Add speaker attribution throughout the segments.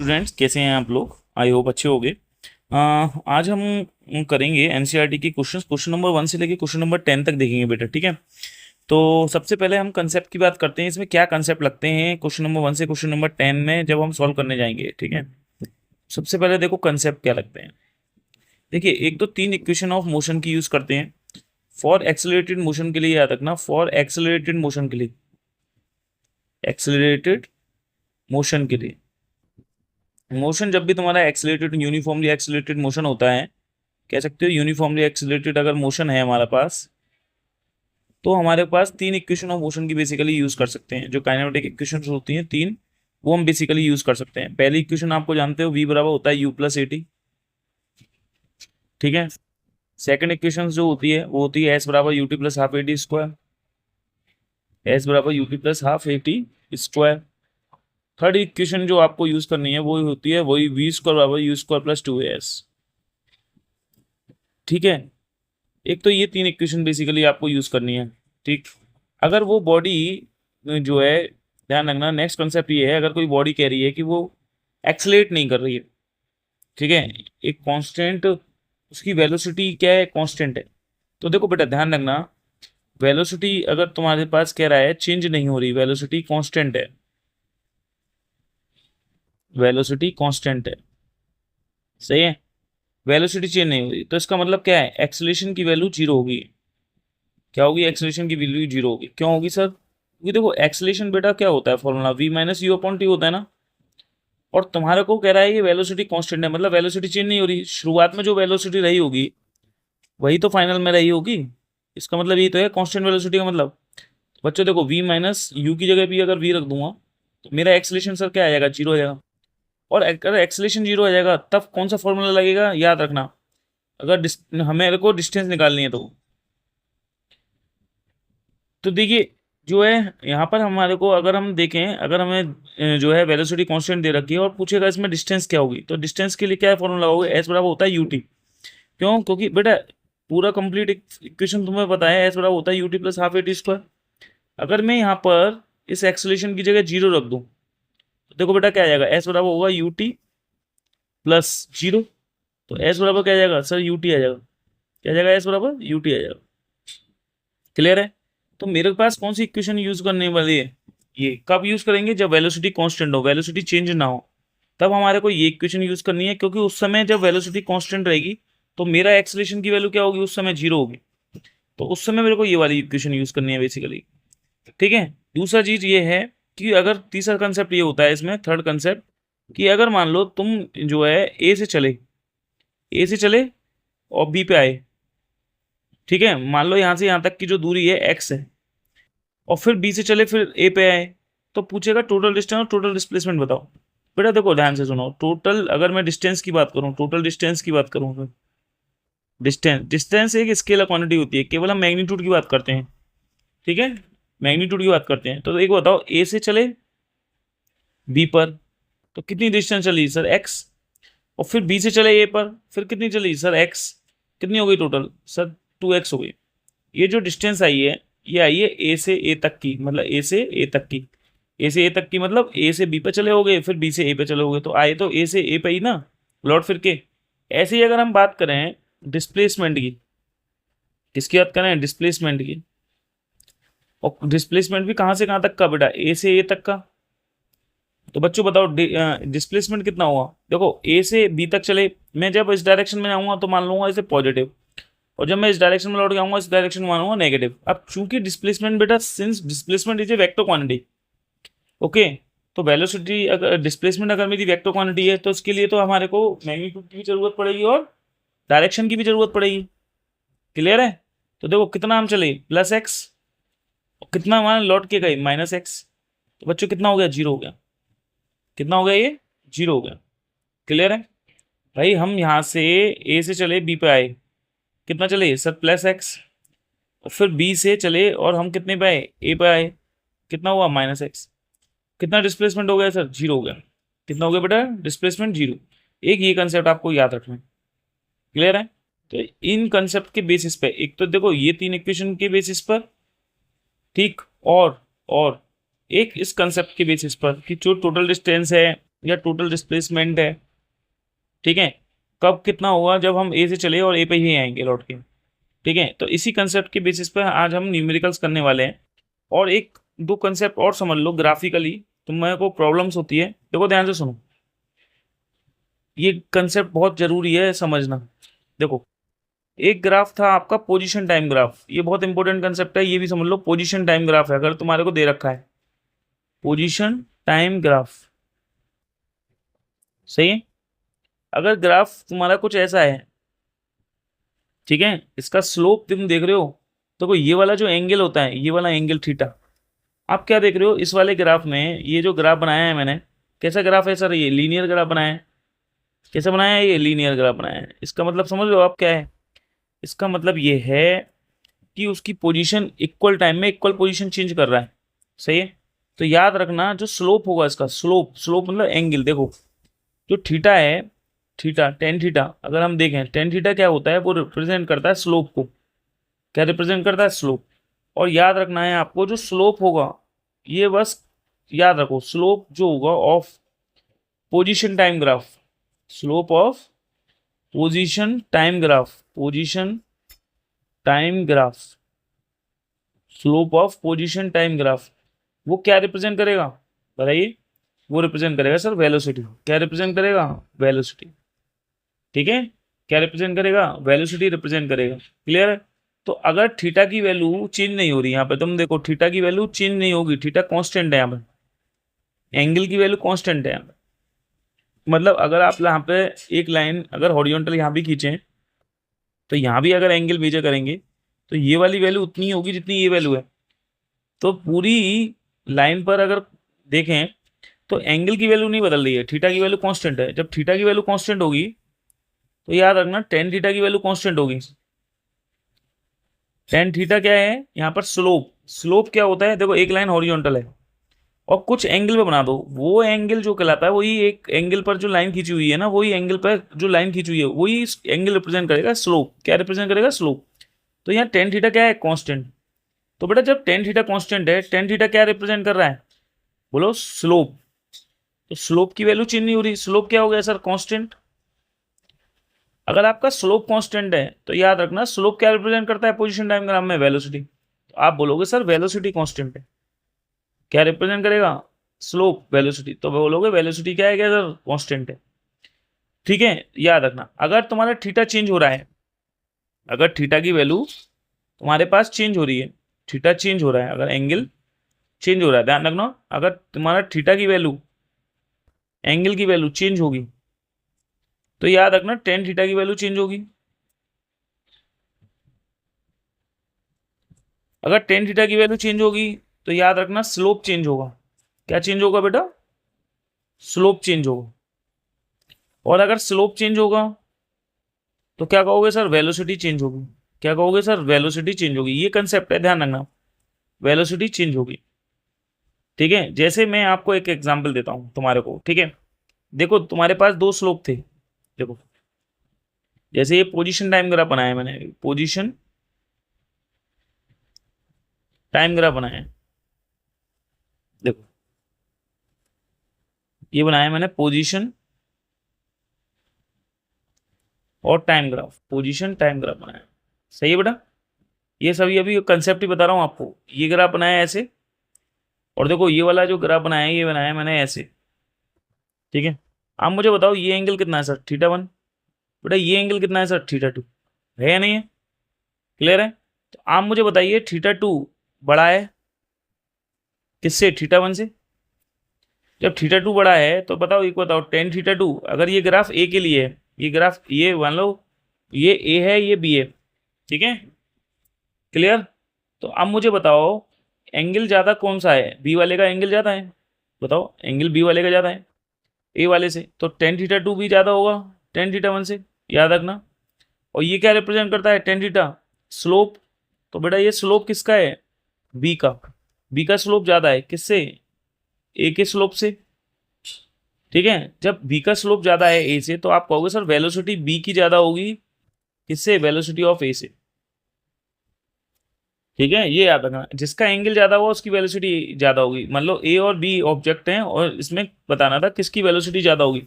Speaker 1: Students कैसे हैं आप लोग। आई होप अच्छे होंगे। आज हम करेंगे एनसीईआरटी की क्वेश्चन नंबर 1 से लेके क्वेश्चन नंबर 10 तक देखेंगे बेटा, ठीक है। तो सबसे पहले हम कंसेप्ट की बात करते हैं, इसमें क्या कंसेप्ट लगते हैं क्वेश्चन नंबर 1 से क्वेश्चन नंबर 10 में जब हम सॉल्व करने जाएंगे, ठीक है। सबसे पहले देखो कंसेप्ट क्या लगते हैं। देखिए, एक तो 3 इक्वेशन ऑफ मोशन की यूज करते हैं। फॉर एक्सेलरेटेड मोशन के लिए याद रखना, फॉर एक्सेलरेटेड मोशन के लिए, एक्सेलरेटेड मोशन के लिए, मोशन जब भी तुम्हारा एक्सेलरेटेड यूनिफॉर्मली एक्सेलरेटेड मोशन होता है, कह सकते हो यूनिफॉर्मली एक्सेलरेटेड अगर मोशन है हमारे पास, तो हमारे पास 3 इक्वेशन ऑफ मोशन की बेसिकली यूज कर सकते हैं। जो काइनेमेटिक इक्वेशन होती हैं 3, वो हम बेसिकली यूज कर सकते हैं। पहली इक्वेशन आपको जानते हो, v बराबर होता है u प्लस एटी, ठीक है। सेकंड इक्वेशन जो होती है वो होती है s बराबर UT plus half eighty square, s बराबर UT plus half eighty square. Third equation जो आपको यूज करनी है वो होती है वही v स्क्वायर बराबर यू स्क्वायर प्लस 2as, ठीक है। एक तो ये 3 इक्वेशन बेसिकली आपको यूज करनी है, ठीक। अगर वो बॉडी जो है, ध्यान रखना नेक्स्ट कंसेप्ट ये है, अगर कोई बॉडी कह रही है कि वो एक्सलेट नहीं कर रही है, ठीक है, एक कांस्टेंट, उसकी वेलोसिटी क्या है, कांस्टेंट है। तो देखो बेटा ध्यान रखना, वेलोसिटी अगर तुम्हारे पास कह रहा है चेंज नहीं हो रही, वेलोसिटी कांस्टेंट है, वेलोसिटी कांस्टेंट है, सही है। वेलोसिटी चेंज नहीं हो रही तो इसका मतलब क्या है, एक्सेलरेशन की वैल्यू जीरो होगी। क्या होगी, एक्सेलरेशन की वैल्यू जीरो होगी। क्यों होगी सर, क्योंकि देखो एक्सेलरेशन बेटा क्या होता है, formula v minus u upon t होता है ना। और तुम्हारे को कह रहा है ये वेलोसिटी कांस्टेंट है, मतलब वेलोसिटी चेंज नहीं हो रही। शुरुआत में जो वेलोसिटी रही होगी वही तो फाइनल में रही होगी। इसका मतलब ये तो है कांस्टेंट वेलोसिटी का मतलब। बच्चों देखो, v माइनस यू की जगह भी अगर v रख दूंगा तो मेरा एक्सेलरेशन सर क्या आ जाएगा, जीरो हो जाएगा। और अगर एक्सेलरेशन जीरो हो जाएगा तब कौन सा फॉर्मूला लगेगा, याद रखना, अगर हमें को डिस्टेंस निकालनी है तो देखिए जो है यहाँ पर हमारे को, अगर हम देखें, अगर हमें जो है वेलोसिटी कांस्टेंट दे रखी है और पूछेगा इसमें डिस्टेंस क्या होगी, तो डिस्टेंस के लिए क्या फॉर्मूला होगा, एस बराबर होता है यूटी। क्यों, क्योंकि बेटा पूरा कंप्लीट इक्वेशन तुम्हें पता है, एस बराबर होता है UT plus half eighty square. अगर मैं यहाँ पर इस एक्सेलरेशन की जगह जीरो रख दूं तो देखो बेटा क्या आ जाएगा, एस बराबर होगा यूटी प्लस जीरो। तो एस बराबर क्या आ जाएगा सर, यूटी आ जाएगा। क्या आ जाएगा, एस बराबर यूटी आ जाएगा। क्लियर है। तो मेरे पास कौन सी इक्वेशन यूज करने वाली है, ये कब यूज करेंगे, जब वेलोसिटी कांस्टेंट हो, वेलोसिटी चेंज ना हो, तब हमारे को ये इक्वेशन यूज करनी है। क्योंकि उस समय जब वेलोसिटी कांस्टेंट रहेगी तो मेरा एक्सेलरेशन की वैल्यू क्या होगी, उस समय जीरो होगी। तो उस समय मेरे को ये वाली इक्वेशन यूज करनी है बेसिकली, ठीक है। दूसरा चीज ये है कि अगर तीसरा कंसेप्ट ये होता है इसमें, थर्ड कंसेप्ट, कि अगर मान लो तुम जो है ए से चले और बी पे आए, ठीक है। मान लो यहाँ से यहाँ तक की जो दूरी है एक्स है, और फिर बी से चले फिर ए पे आए, तो पूछेगा टोटल डिस्टेंस और टोटल डिस्प्लेसमेंट बताओ। बेटा देखो ध्यान से सुनो, टोटल अगर मैं डिस्टेंस की बात करूं, टोटल डिस्टेंस की बात करूं, तो डिस्टेंस डिस्टेंस एक स्केलर क्वांटिटी होती है, केवल हम मैग्नीट्यूड की बात करते हैं, ठीक है, मैग्नीट्यूड की बात करते हैं। तो एक बताओ, ए से चले बी पर तो कितनी डिस्टेंस चली सर, एक्स। और फिर बी से चले ए पर, फिर कितनी चली सर, एक्स। कितनी हो गई टोटल सर, 2x हो गई। ये जो डिस्टेंस आई है ये आई है ए से ए तक की, मतलब ए से ए तक की, ए से ए तक की मतलब ए से बी पे चले हो गए, फिर बी से ए पे चले हो गए, तो आए तो ए से ए पे ही ना, लौट फिर के। ऐसे ही अगर हम बात करें डिस्प्लेसमेंट की, किसकी बात करें, डिस्प्लेसमेंट की, और डिस्प्लेसमेंट भी कहाँ से कहाँ तक का बेटा, ए से ए तक का। तो बच्चों बताओ डिस्प्लेसमेंट कितना हुआ, देखो ए से बी तक चले, मैं जब इस डायरेक्शन में आऊंगा तो मान लूंगा इसे पॉजिटिव, और जब मैं इस डायरेक्शन में लौट के आऊंगा इस डायरेक्शन में मानूंगा नेगेटिव। अब चूंकि डिस्प्लेसमेंट बेटा, since displacement is a vector quantity, okay, तो वेलोसिटी अगर डिस्प्लेसमेंट अगर मेरी वेक्टर क्वांटिटी है तो उसके लिए तो हमारे को मैग्नीट्यूड की भी जरूरत पड़ेगी और डायरेक्शन की भी जरूरत पड़ेगी। क्लियर है। तो देखो कितना हम चले, प्लस एक्स, कितना हमारे लौट के गए, माइनस एक्स। तो बच्चों कितना हो गया, जीरो हो गया। कितना हो गया, ये जीरो हो गया। क्लियर है भाई। हम यहाँ से ए से चले बी पे आए, कितना चले सर, प्लस एक्स। और फिर बी से चले और हम कितने पे आए, ए पे आए, कितना हुआ, माइनस एक्स। कितना डिस्प्लेसमेंट हो गया सर, जीरो हो गया। कितना हो गया बेटा, डिस्प्लेसमेंट जीरो। एक ये कंसेप्ट आपको याद रखना है। क्लियर है। तो इन कंसेप्ट के बेसिस पे, एक तो देखो ये 3 इक्वेशन के बेसिस पर, ठीक, और एक इस कंसेप्ट के बेसिस पर कि जो टोटल डिस्टेंस है या टोटल डिस्प्लेसमेंट है, ठीक है। कब कितना होगा, जब हम ए से चले और ए पे ही आएंगे लौट के, ठीक है। तो इसी कंसेप्ट के बेसिस पे आज हम न्यूमेरिकल्स करने वाले हैं। और एक दो कंसेप्ट और समझ लो ग्राफिकली, तो मेरे को प्रॉब्लम्स होती है, देखो ध्यान से सुनो, ये कंसेप्ट बहुत जरूरी है समझना। देखो, एक ग्राफ था आपका पोजीशन टाइम ग्राफ, ये बहुत इंपॉर्टेंट कंसेप्ट है, ये भी समझ लो। पोजीशन टाइम ग्राफ है, अगर तुम्हारे को दे रखा है पोजीशन टाइम ग्राफ, सही है। अगर ग्राफ तुम्हारा कुछ ऐसा है, ठीक है, इसका स्लोप तुम देख रहे हो, तो कोई ये वाला जो एंगल होता है, ये वाला एंगल थीटा, आप क्या देख रहे हो इस वाले ग्राफ में, ये जो ग्राफ बनाया है मैंने, कैसा ग्राफ है सर, ये लीनियर ग्राफ बनाया है। कैसे बनाया है, ये लीनियर ग्राफ बनाया है। इसका मतलब समझ लो आप क्या है, इसका मतलब ये है कि उसकी पोजीशन इक्वल टाइम में इक्वल पोजीशन चेंज कर रहा है, सही है। तो याद रखना जो स्लोप होगा इसका, स्लोप स्लोप मतलब एंगल, देखो जो थीटा है, थीटा टेन थीटा, अगर हम देखें टेन थीटा क्या होता है, वो रिप्रेजेंट करता है स्लोप को। क्या रिप्रेजेंट करता है, स्लोप। और याद रखना है आपको जो स्लोप होगा, ये बस याद रखो, स्लोप जो होगा of position time graph, slope of position time graph, position time graph, slope of position time graph, वो क्या रिप्रेजेंट करेगा बताइए, वो रिप्रेजेंट करेगा सर वेलोसिटी। क्या रिप्रेजेंट करेगा, वेलोसिटी, ठीक है। क्या रिप्रेजेंट करेगा, वेलोसिटी रिप्रेजेंट करेगा। क्लियर है। तो अगर थीटा की वैल्यू चेंज नहीं हो रही, यहाँ पे तुम देखो थीटा की वैल्यू चेंज नहीं होगी, थीटा कांस्टेंट है यहाँ पे, एंगल की वैल्यू कांस्टेंट है यहाँ पे। मतलब अगर आप यहाँ पे एक लाइन अगर हॉरिजॉन्टल यहाँ भी खींचें, तो यहाँ भी अगर एंगल मेजर करेंगे, तो ये वाली वैल्यू उतनी होगी जितनी ये वैल्यू है। तो पूरी लाइन पर अगर देखें तो एंगल की वैल्यू नहीं बदल रही है, थीटा की वैल्यू कांस्टेंट है। जब थीटा की वैल्यू कांस्टेंट होगी, तो याद रखना टेन थीटा की वैल्यू कांस्टेंट होगी। टेन थीटा क्या है यहाँ पर, स्लोप। स्लोप क्या होता है, देखो एक लाइन हॉरिजॉन्टल है और कुछ एंगल पे बना दो, वो एंगल जो कहलाता है, वही एक एंगल पर जो लाइन खींची हुई है ना, वही एंगल पर जो लाइन खींची हुई है, वही एंगल रिप्रेजेंट करेगा स्लोप। क्या रिप्रेजेंट करेगा, स्लोप। तो यहाँ टेन थीटा क्या है, कांस्टेंट। तो बेटा जब टेन थीटा कांस्टेंट है, टेन थीटा क्या रिप्रेजेंट कर रहा है, बोलो स्लोप। तो स्लोप की वैल्यू चेंज नहीं हो रही, स्लोप क्या हो गया सर, कांस्टेंट। अगर आपका स्लोप कांस्टेंट है, तो याद रखना स्लोप क्या रिप्रेजेंट करता है पोजीशन टाइम ग्राफ में, वेलोसिटी। तो आप बोलोगे सर वेलोसिटी कांस्टेंट है, क्या रिप्रेजेंट करेगा, स्लोप वेलोसिटी। तो बोलोगे वेलोसिटी क्या है, क्या सर, कांस्टेंट है। ठीक है, याद रखना अगर तुम्हारा थीटा चेंज हो रहा है, अगर थीटा की वैल्यू तुम्हारे पास चेंज हो रही है, थीटा चेंज हो रहा है, अगर एंगल चेंज हो रहा है, ध्यान रखना अगर तुम्हारा थीटा की वैल्यू एंगल की वैल्यू चेंज होगी, तो याद रखना टेन थीटा की वैल्यू चेंज होगी। अगर टेन थीटा की वैल्यू चेंज होगी, तो याद रखना स्लोप चेंज होगा। क्या चेंज होगा बेटा, स्लोप चेंज होगा। और अगर स्लोप चेंज होगा, तो क्या कहोगे सर, वेलोसिटी चेंज होगी। क्या कहोगे सर, वेलोसिटी चेंज होगी। ये कंसेप्ट है, ध्यान रखना, वेलोसिटी चेंज होगी। ठीक है, जैसे मैं आपको एक एग्जांपल देता हूं तुम्हारे को, ठीक है। देखो तुम्हारे पास दो स्लोप थे, देखो जैसे ये पोजीशन टाइम ग्राफ बनाया मैंने, पोजीशन टाइम ग्राफ बनाया है, देखो ये बनाया मैंने पोजीशन और time graph, position time graph बनाया, सही है बेटा। ये सभी अभी कंसेप्ट ही बता रहा हूँ आपको। ये ग्राफ बनाया है ऐसे, और देखो ये वाला जो ग्राफ बनाया है, ये बनाया मैंने ऐसे, ठीक है। आप मुझे बताओ ये एंगल कितना है सर, थीटा वन। बेटा ये एंगल कितना है सर, थीटा टू। है या नहीं है, क्लियर है। तो आप मुझे बताइए थीटा टू बड़ा है किससे, थीटा वन से। जब थीटा टू बड़ा है, तो बताओ एक बताओ, टेन थीटा टू, अगर ये ग्राफ ए के लिए है, ये ग्राफ ये मान लो ये ए है, ये बी है, ठीक है, क्लियर। तो अब मुझे बताओ एंगल ज़्यादा कौन सा है, बी वाले का एंगल ज़्यादा है। बताओ एंगल बी वाले का ज़्यादा है ए वाले से, तो टेन थीटा टू भी ज़्यादा होगा टेन थीटा वन से, याद रखना। और ये क्या रिप्रेजेंट करता है, टेन थीटा, स्लोप। तो बेटा ये स्लोप किसका है, बी का। बी का स्लोप ज़्यादा है किससे, ए के स्लोप से, ठीक है। जब बी का स्लोप ज़्यादा है ए से, तो आप कहोगे सर वेलोसिटी बी की ज़्यादा होगी किससे, वेलोसिटी ऑफ ए से। ठीक है, ये याद रखना, जिसका एंगल ज्यादा हुआ उसकी वेलोसिटी ज्यादा होगी। मान लो ए और बी ऑब्जेक्ट हैं और इसमें बताना था किसकी वेलोसिटी ज्यादा होगी,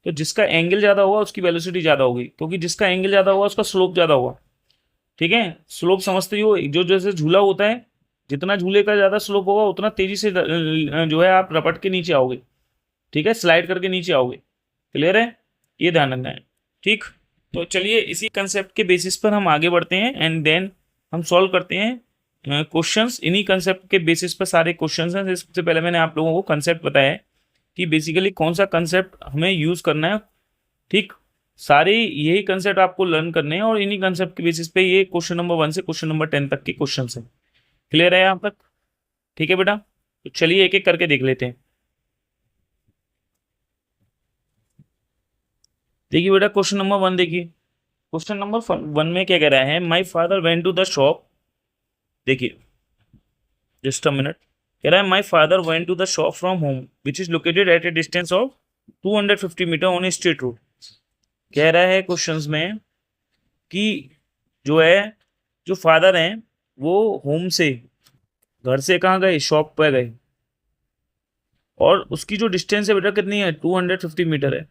Speaker 1: तो जिसका एंगल ज्यादा हुआ उसकी वेलोसिटी ज्यादा होगी, क्योंकि जिसका एंगल ज्यादा हुआ उसका स्लोप ज्यादा हुआ। ठीक है, स्लोप समझते ही हो, जो जैसे झूला होता है, जितना झूले का ज्यादा स्लोप होगा उतना तेजी से जो है आप रपट के नीचे आओगे। ठीक है, स्लाइड करके नीचे आओगे। क्लियर है, ये ध्यान रखना है। ठीक, तो चलिए इसी कंसेप्ट के बेसिस पर हम आगे बढ़ते हैं एंड देन हम सॉल्व करते हैं क्वेश्चंस। इन्हीं कंसेप्ट के बेसिस पर सारे क्वेश्चंस हैं। सबसे पहले मैंने आप लोगों को कंसेप्ट बताया है कि बेसिकली कौन सा कंसेप्ट हमें यूज करना है। ठीक, सारे यही कंसेप्ट आपको लर्न करने हैं और इन्हीं कंसेप्ट के बेसिस पे ये क्वेश्चन नंबर 1 से क्वेश्चन नंबर 10 तक के क्वेश्चन हैं। क्लियर है यहाँ तक? ठीक है बेटा, तो चलिए एक एक करके देख लेते हैं। देखिए बेटा, क्वेश्चन नंबर 1 देखिए। क्वेश्चन नंबर 1 में क्या कह रहा है, my father went to the shop. देखिए, जस्ट अ मिनट। कह रहा है my father went to the shop from home which is located at a distance of 250 metre on a straight road. कह रहा है क्वेश्चंस में कि जो है, जो फादर हैं वो होम से, घर से कहाँ गए, शॉप पे गए, और उसकी जो डिस्टेंस है बेटा कितनी है, 250 मीटर है।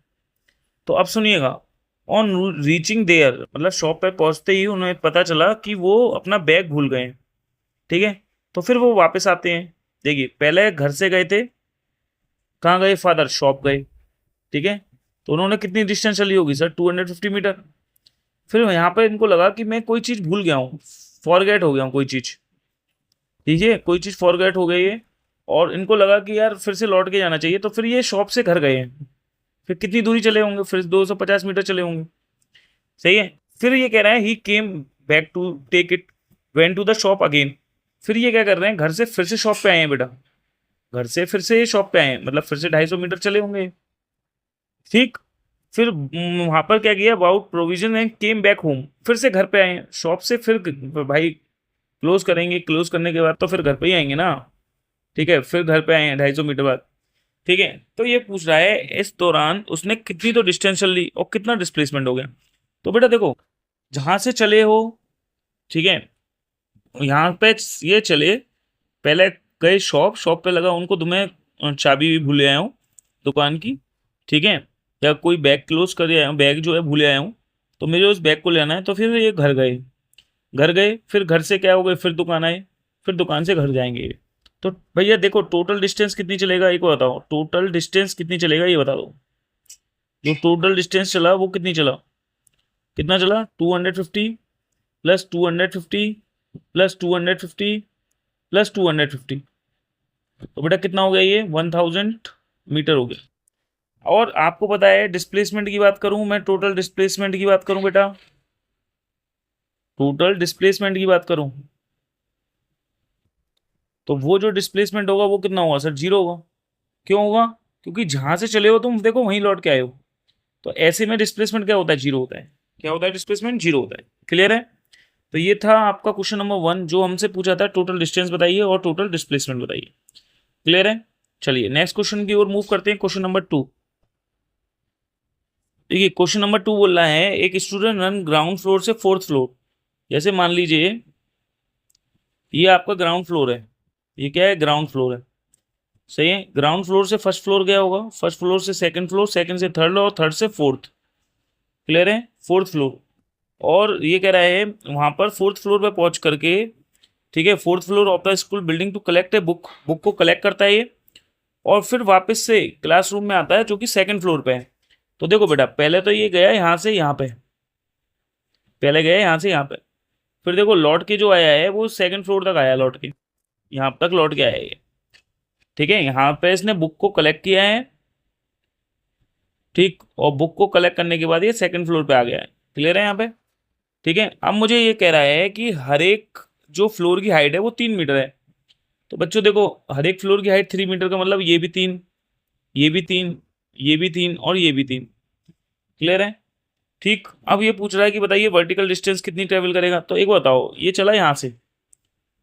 Speaker 1: तो अब सुनिएगा, ऑन रीचिंग देयर, मतलब शॉप पे पहुंचते ही उन्हें पता चला कि वो अपना बैग भूल गए हैं। ठीक है, तो फिर वो वापस आते हैं। देखिए, पहले घर से गए थे, कहाँ गए फादर, शॉप गए। ठीक है, तो उन्होंने कितनी डिस्टेंस चली होगी सर, 250 मीटर। फिर यहाँ पे इनको लगा कि मैं कोई चीज़ भूल गया हूँ, फॉरगेट हो गया हूँ कोई चीज़। ठीक है, कोई चीज़ फॉरगेट हो गई है और इनको लगा कि यार फिर से लौट के जाना चाहिए, तो फिर ये शॉप से घर गए हैं। फिर कितनी दूरी चले होंगे, फिर 250 मीटर चले होंगे। सही है, फिर ये कह रहा है he came back to take it, went to the shop again. फिर ये क्या कर रहे हैं, घर से फिर से शॉप पे आए हैं बेटा, घर से फिर से शॉप पे आए हैं, मतलब फिर से 250 मीटर चले होंगे। ठीक, फिर वहां पर क्या किया, about provision and came back home, फिर से घर पे आए हैं शॉप से। फिर भाई क्लोज करेंगे, क्लोज करने के बाद तो फिर घर पे ही आएंगे ना। ठीक है, फिर घर पे आए हैं 250 मीटर बाद। ठीक है, तो ये पूछ रहा है इस दौरान उसने कितनी तो डिस्टेंस चल ली और कितना डिस्प्लेसमेंट हो गया। तो बेटा देखो, जहां से चले हो, ठीक है, यहाँ पे ये चले, पहले गए शॉप, शॉप पे लगा उनको तुम्हें चाबी भी भूले आया हूँ दुकान की। ठीक है, या कोई बैग क्लोज कर आया हूँ, बैग जो है भूले आया हूँ, तो मुझे उस बैग को लेना है। तो फिर ये घर गए, घर गए, फिर घर से क्या हो गए, फिर दुकान आए, फिर दुकान से घर जाएंगे। तो भैया देखो टोटल डिस्टेंस कितनी चलेगा, एक बताओ, टोटल डिस्टेंस कितनी चलेगा ये बता दो। जो टोटल डिस्टेंस चला वो कितनी चला, कितना चला, 250 प्लस 250 प्लस 250 प्लस 250। तो बेटा कितना हो गया ये, 1000 मीटर हो गया। और आपको पता है डिस्प्लेसमेंट की बात करूं मैं, टोटल डिस्प्लेसमेंट की बात करूं बेटा, टोटल डिस्प्लेसमेंट की बात करूं, तो वो जो डिस्प्लेसमेंट होगा वो कितना होगा सर, 0 होगा। क्यों होगा, क्योंकि जहां से चले हो तुम देखो वहीं लौट के आए हो। तो ऐसे में डिस्प्लेसमेंट क्या होता है, 0 होता है। क्या होता है, डिस्प्लेसमेंट 0 होता है। क्लियर है, तो ये था आपका क्वेश्चन नंबर 1 जो हमसे पूछा था, टोटल डिस्टेंस बताइए और टोटल डिस्प्लेसमेंट बताइए। क्लियर है, चलिए नेक्स्ट क्वेश्चन की ओर मूव करते हैं। क्वेश्चन नंबर 2, देखिए क्वेश्चन नंबर 2 बोल रहा है एक स्टूडेंट रन ग्राउंड फ्लोर से 4th फ्लोर। जैसे मान लीजिए ये आपका ग्राउंड फ्लोर है, ये क्या है, ग्राउंड फ्लोर है। सही है, ग्राउंड फ्लोर से फर्स्ट फ्लोर गया होगा, फर्स्ट फ्लोर से सेकंड फ्लोर, सेकंड से थर्ड और थर्ड से फोर्थ। क्लियर है, 4th फ्लोर। और ये कह रहा है वहां पर 4th फ्लोर पे पहुंच करके, ठीक है, 4th floor of the school building to collect a book, book को कलेक्ट करता है ये, और फिर वापस से क्लासरूम में आता है जो कि सेकंड फ्लोर पे है। तो देखो बेटा, पहले तो ये गया यहाँ से यहाँ पे, पहले गया यहाँ से यहाँ पे, फिर देखो लौट के जो आया है वो सेकंड फ्लोर तक आया, लौट के यहाँ तक लौट के आया है ये। ठीक है, यहाँ पे इसने बुक को कलेक्ट किया है, ठीक, और बुक को कलेक्ट करने के बाद ये सेकंड फ्लोर पे आ गया है। क्लियर है यहाँ पे? ठीक है, अब मुझे ये कह रहा है कि हर एक जो फ्लोर की हाइट है वो 3 मीटर है। तो बच्चों देखो, हर एक फ्लोर की हाइट 3 मीटर का मतलब ये भी 3, ये भी 3, ये भी 3 और ये भी 3। क्लियर है, ठीक। अब ये पूछ रहा है कि बताइए वर्टिकल डिस्टेंस कितनी ट्रेवल करेगा। तो एक बताओ, ये चला यहाँ से,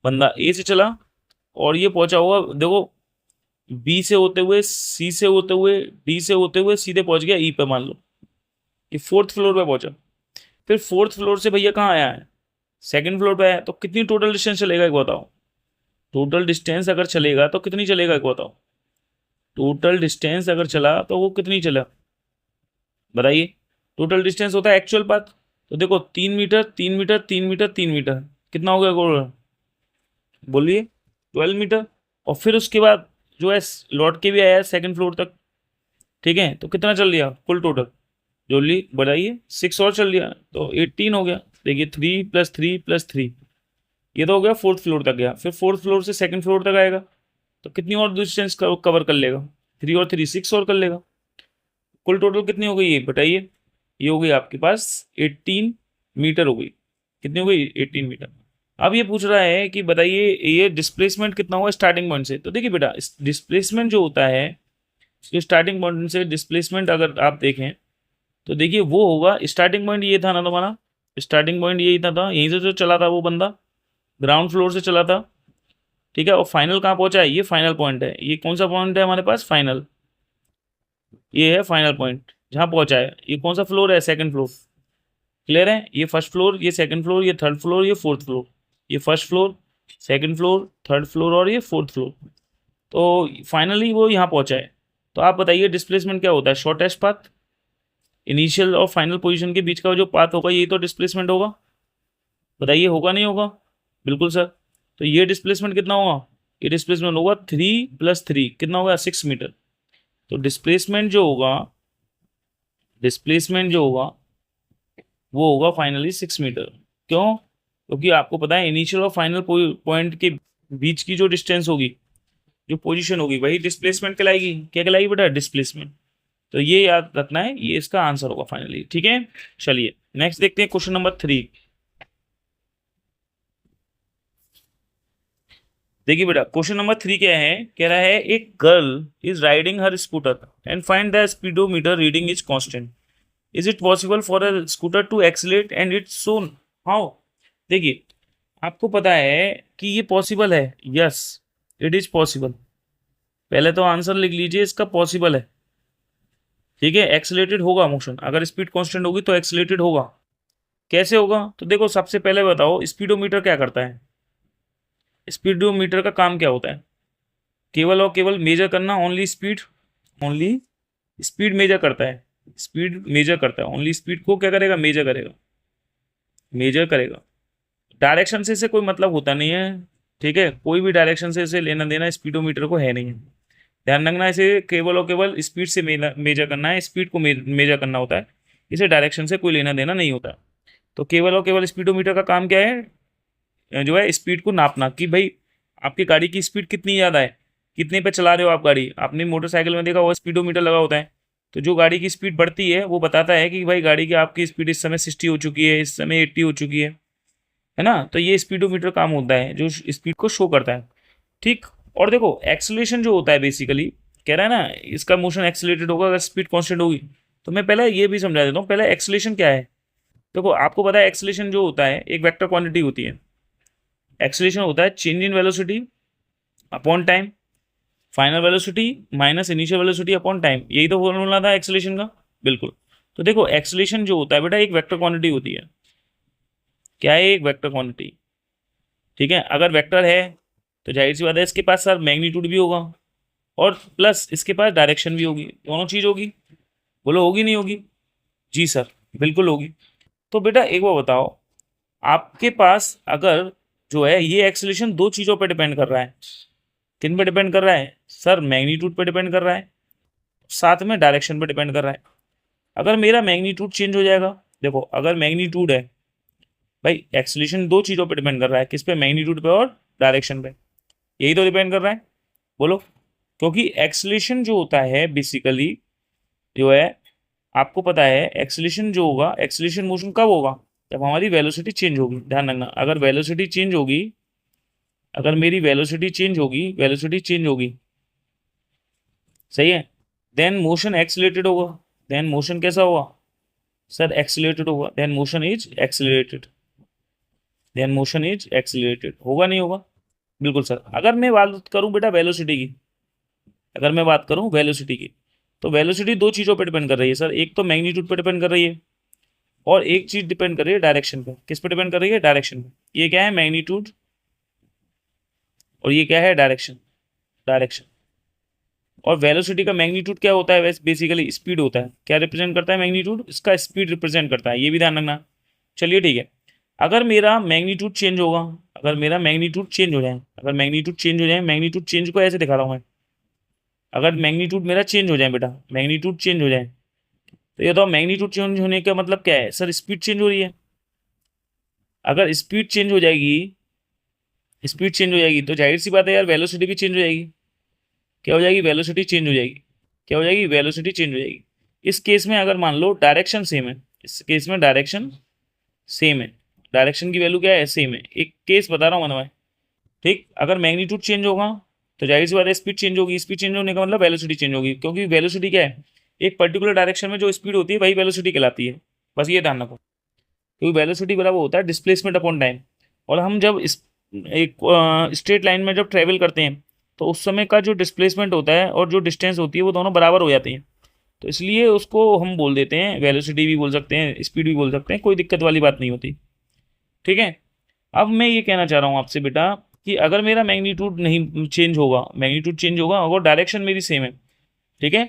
Speaker 1: बंदा ए से चला और ये पहुंचा हुआ देखो बी से होते हुए, सी से होते हुए, डी से होते हुए सीधे पहुंच गया ई पे। मान लो ये 4th फ्लोर पे पहुंचा, फिर 4th फ्लोर से भैया कहाँ आया है, सेकंड फ्लोर पे है तो कितनी टोटल डिस्टेंस चलेगा एक बताओ। टोटल डिस्टेंस अगर चलेगा तो कितनी चलेगा एक बताओ। टोटल डिस्टेंस अगर चला तो वो कितनी चला बताइए। टोटल डिस्टेंस होता है एक्चुअल पाथ। तो देखो 3 मीटर 3 मीटर 3 मीटर 3 मीटर कितना हो गया गोल बोलिए 12 मीटर। और फिर उसके बाद जो है लौट के भी आया सेकंड फ्लोर तक। ठीक है तो कितना चल लिया कुल टोटल जो ली बढ़ाइए 6 और चल लिया तो 18 हो गया। देखिए 3 + 3 + 3 ये तो हो गया फोर्थ फ्लोर तक गया। फिर फोर्थ फ्लोर से सेकंड फ्लोर तक आएगा तो कितनी और डिस्टेंस कवर कर लेगा 3 और 3 6 और कर लेगा। कुल टोटल कितनी हो गई ये बताइए। ये हो गई आपके पास 18 मीटर हो गई। कितनी हो गई 18 मीटर। अब ये पूछ रहा है कि बताइए ये डिस्प्लेसमेंट कितना हुआ स्टार्टिंग पॉइंट से। तो देखिए बेटा डिस्प्लेसमेंट जो होता है जो स्टार्टिंग पॉइंट से डिस्प्लेसमेंट अगर आप देखें तो देखिए वो होगा स्टार्टिंग पॉइंट ये था ना तुम्हारा। स्टार्टिंग पॉइंट यही था यहीं से जो चला था वो बंदा ग्राउंड फ्लोर से चला था। ठीक है और फाइनल कहाँ पहुंचा है ये फाइनल पॉइंट है। ये कौन सा पॉइंट है हमारे पास फाइनल। ये है फाइनल पॉइंट जहाँ पहुंचा है। ये कौन सा फ्लोर है सेकंड फ्लोर। क्लियर है। ये फर्स्ट फ्लोर ये सेकंड फ्लोर ये थर्ड फ्लोर ये फोर्थ फ्लोर। ये first floor second floor third floor और ये फोर्थ फ्लोर। तो फाइनली वो यहाँ पहुंचा है। तो आप बताइए डिस्प्लेसमेंट क्या होता है शॉर्टेस्ट पाथ। इनिशियल और फाइनल पोजीशन के बीच का जो पाथ होगा यही तो डिस्प्लेसमेंट होगा। बताइए होगा नहीं होगा। बिल्कुल सर। तो ये डिस्प्लेसमेंट कितना होगा। ये डिस्प्लेसमेंट होगा 3 + 3 कितना होगा 6 मीटर। तो डिस्प्लेसमेंट जो होगा वो होगा फाइनली 6 मीटर। क्यों क्योंकि आपको पता है इनिशियल और फाइनल पॉइंट के बीच की जो डिस्टेंस होगी जो पोजीशन होगी वही डिस्प्लेसमेंट कहलाएगी। क्या कहलाएगी बेटा डिस्प्लेसमेंट। तो ये याद रखना है ये इसका आंसर होगा फाइनली। ठीक है चलिए नेक्स्ट देखते हैं क्वेश्चन नंबर 3। देखिए बेटा क्वेश्चन नंबर 3 क्या है कह रहा है एक girl is riding her scooter and find the speedometer reading is constant. Is it possible for a scooter to accelerate and it's so how. देखिए आपको पता है कि ये पॉसिबल है। Yes it is possible. पहले तो आंसर लिख लीजिए इसका पॉसिबल है। ठीक है एक्सीलरेटेड होगा मोशन अगर स्पीड कांस्टेंट होगी तो एक्सीलरेटेड होगा। कैसे होगा तो देखो सबसे पहले बताओ स्पीडोमीटर क्या करता है। स्पीडोमीटर का काम क्या होता है केवल और केवल मेजर करना ओनली स्पीड मेजर करता है। स्पीड मेजर करता है ओनली स्पीड को क्या करेगा मेजर करेगा। डायरेक्शन से इसे कोई मतलब होता नहीं है। ठीक है कोई भी डायरेक्शन से इसे लेना देना स्पीडोमीटर को है नहीं है। ध्यान रखना इसे केवल और केवल स्पीड से मेजर करना है। स्पीड को मेजर करना होता है। इसे डायरेक्शन से कोई लेना देना नहीं होता। तो केवल और केवल स्पीडोमीटर का काम क्या है जो है स्पीड को नापना कि भाई आपकी गाड़ी की स्पीड कितनी ज़्यादा है कितने पे चला रहे हो आप गाड़ी। आपने मोटरसाइकिल में देखा हुआ स्पीडोमीटर लगा होता है। तो जो गाड़ी की स्पीड बढ़ती है वो बताता है कि भाई गाड़ी की आपकी स्पीड इस समय 60 हो चुकी है इस समय 80 हो चुकी है ना। तो ये स्पीडोमीटर काम होता है जो स्पीड को शो करता है। ठीक। और देखो एक्सेलरेशन जो होता है बेसिकली कह रहा है ना इसका मोशन एक्सेलरेटेड होगा अगर स्पीड कांस्टेंट होगी। तो मैं पहले ये भी समझा देता हूँ पहले एक्सेलरेशन क्या है। देखो आपको पता है एक्सेलरेशन जो होता है एक वेक्टर क्वांटिटी होती है। एक्सेलरेशन होता है change in velocity upon time final velocity minus initial velocity upon time. यही तो फॉर्मूला था एक्सेलरेशन का। बिल्कुल। तो देखो एक्सेलरेशन जो होता है बेटा एक वेक्टर क्वांटिटी होती है। क्या है एक वेक्टर क्वांटिटी। ठीक है अगर वेक्टर है तो जाहिर सी बात है इसके पास सर मैग्नीट्यूड भी होगा और प्लस इसके पास डायरेक्शन भी होगी। दोनों चीज़ होगी। बोलो होगी नहीं होगी। जी सर बिल्कुल होगी। तो बेटा एक बार बताओ आपके पास अगर जो है ये एक्सेलरेशन दो चीज़ों पर डिपेंड कर रहा है। किन पे डिपेंड कर रहा है सर मैग्नीट्यूड पे डिपेंड कर रहा है साथ में डायरेक्शन पे डिपेंड कर रहा है। अगर मेरा मैग्नीट्यूड चेंज हो जाएगा देखो अगर मैग्नीट्यूड है भाई एक्सेलरेशन दो चीज़ों पे डिपेंड कर रहा है किस पे मैग्नीट्यूड पे और डायरेक्शन पे। यही तो डिपेंड कर रहा है। बोलो क्योंकि एक्सेलरेशन जो होता है बेसिकली जो है आपको पता है एक्सेलरेशन जो होगा एक्सेलरेशन मोशन कब होगा जब हमारी वेलोसिटी चेंज होगी। ध्यान रखना अगर वेलोसिटी चेंज होगी अगर मेरी वेलोसिटी चेंज होगी सही है देन मोशन एक्सीलरेटेड होगा। देन मोशन कैसा होगा सर एक्सीलरेटेड होगा। देन मोशन इज एक्सीलरेटेड होगा नहीं होगा। बिल्कुल सर। अगर मैं बात करूं बेटा वेलोसिटी की तो वेलोसिटी दो चीज़ों पर डिपेंड कर रही है सर। एक तो मैग्नीट्यूड पर डिपेंड कर रही है और एक चीज डिपेंड कर रही है डायरेक्शन पे। किस पे डिपेंड कर रही है? डायरेक्शन पे। ये क्या है? मैग्नीट्यूड, और ये क्या है? डायरेक्शन। डायरेक्शन। और वेलोसिटी का मैग्नीट्यूड क्या होता है? वैसे बेसिकली स्पीड होता है। क्या रिप्रेजेंट करता है मैग्नीट्यूड? इसका स्पीड रिप्रेजेंट करता है, ये भी ध्यान रखना। चलिए ठीक है। अगर मेरा मैग्नीट्यूड चेंज होगा, अगर मेरा मैग्नीट्यूड चेंज हो जाए, अगर मैग्नीट्यूड चेंज हो जाए, मैग्नीट्यूड चेंज को ऐसे दिखा रहा हूँ मैं। अगर मैग्नीट्यूड मेरा चेंज हो जाए बेटा, मैग्नीट्यूड चेंज हो जाए, तो ये तो मैग्नीट्यूड चेंज होने का मतलब क्या है सर? स्पीड चेंज हो रही है। अगर स्पीड चेंज हो जाएगी, स्पीड चेंज हो जाएगी, तो जाहिर सी बात है यार वेलोसिटी भी चेंज हो जाएगी। क्या हो जाएगी? वेलोसिटी चेंज हो जाएगी। क्या हो जाएगी? वेलोसिटी चेंज हो जाएगी। इस केस में अगर मान लो डायरेक्शन सेम है, इस केस में डायरेक्शन सेम है, डायरेक्शन की वैल्यू क्या है? सेम है। एक केस बता रहा हूँ मैं, ठीक। अगर मैग्नीट्यूड चेंज होगा तो जाहिर सी बात है स्पीड चेंज होगी। स्पीड चेंज होने का मतलब वेलोसिटी चेंज होगी, क्योंकि वेलोसिटी क्या है? एक पर्टिकुलर डायरेक्शन में जो स्पीड होती है वही वेलोसिटी कहलाती है। बस ये ध्यान रखो, क्योंकि वेलोसिटी बराबर होता है डिस्प्लेसमेंट अपॉन टाइम। और हम जब इस एक स्ट्रेट लाइन में जब ट्रेवल करते हैं तो उस समय का जो डिस्प्लेसमेंट होता है और जो डिस्टेंस होती है वो दोनों बराबर हो जाती हैं। तो इसलिए उसको हम बोल देते हैं, वेलोसिटी भी बोल सकते हैं, स्पीड भी बोल सकते हैं, कोई दिक्कत वाली बात नहीं होती। ठीक है। अब मैं ये कहना चाह रहा हूँ आपसे बेटा कि अगर मेरा मैग्नीट्यूड नहीं चेंज होगा, मैग्नीट्यूड चेंज होगा और डायरेक्शन मेरी सेम है, ठीक है।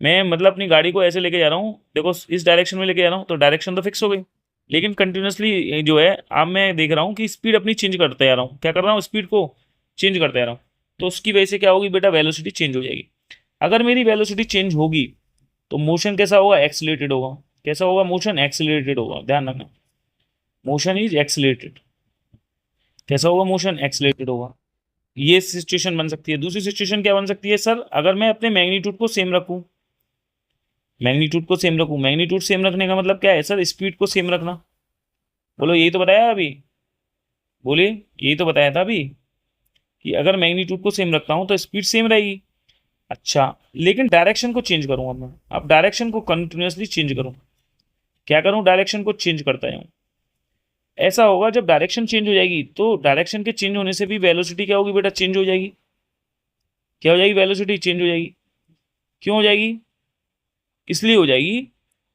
Speaker 1: मैं मतलब अपनी गाड़ी को ऐसे लेके जा रहा हूँ, देखो इस डायरेक्शन में लेके जा रहा हूँ, तो डायरेक्शन तो फिक्स हो गई, लेकिन कंटिन्यूसली जो है अब मैं देख रहा हूँ कि स्पीड अपनी चेंज करते जा रहा हूँ। क्या कर रहा हूँ? स्पीड को चेंज करते जा रहा हूँ। तो उसकी वजह से क्या होगी बेटा? वेलोसिटी चेंज हो जाएगी। अगर मेरी वेलोसिटी चेंज होगी तो मोशन कैसा होगा? एक्सीलरेटेड होगा। कैसा होगा? मोशन एक्सीलरेटेड होगा। ध्यान रखना, मोशन इज एक्सीलरेटेड। कैसा होगा? मोशन एक्सीलरेटेड होगा। ये सिचुएशन बन सकती है। दूसरी सिचुएशन क्या बन सकती है सर? अगर मैं अपने मैग्नीट्यूड को सेम रखूं, मैग्नीट्यूड को सेम रखूं, मैग्नीट्यूड सेम रखने का मतलब क्या है सर? स्पीड को सेम रखना। बोलो, यही तो बताया अभी, बोलिए, यही तो बताया था अभी कि अगर मैग्नीट्यूड को सेम रखता हूं तो स्पीड सेम रहेगी। अच्छा, लेकिन डायरेक्शन को चेंज करूंगा मैं। अब डायरेक्शन को कंटिन्यूसली चेंज करूं, क्या करूं? डायरेक्शन को चेंज करता हूं। ऐसा होगा जब डायरेक्शन चेंज हो जाएगी तो डायरेक्शन के चेंज होने से भी वेलोसिटी क्या होगी बेटा? चेंज हो जाएगी। क्या हो जाएगी? वेलोसिटी चेंज हो जाएगी। क्यों हो जाएगी? इसलिए हो जाएगी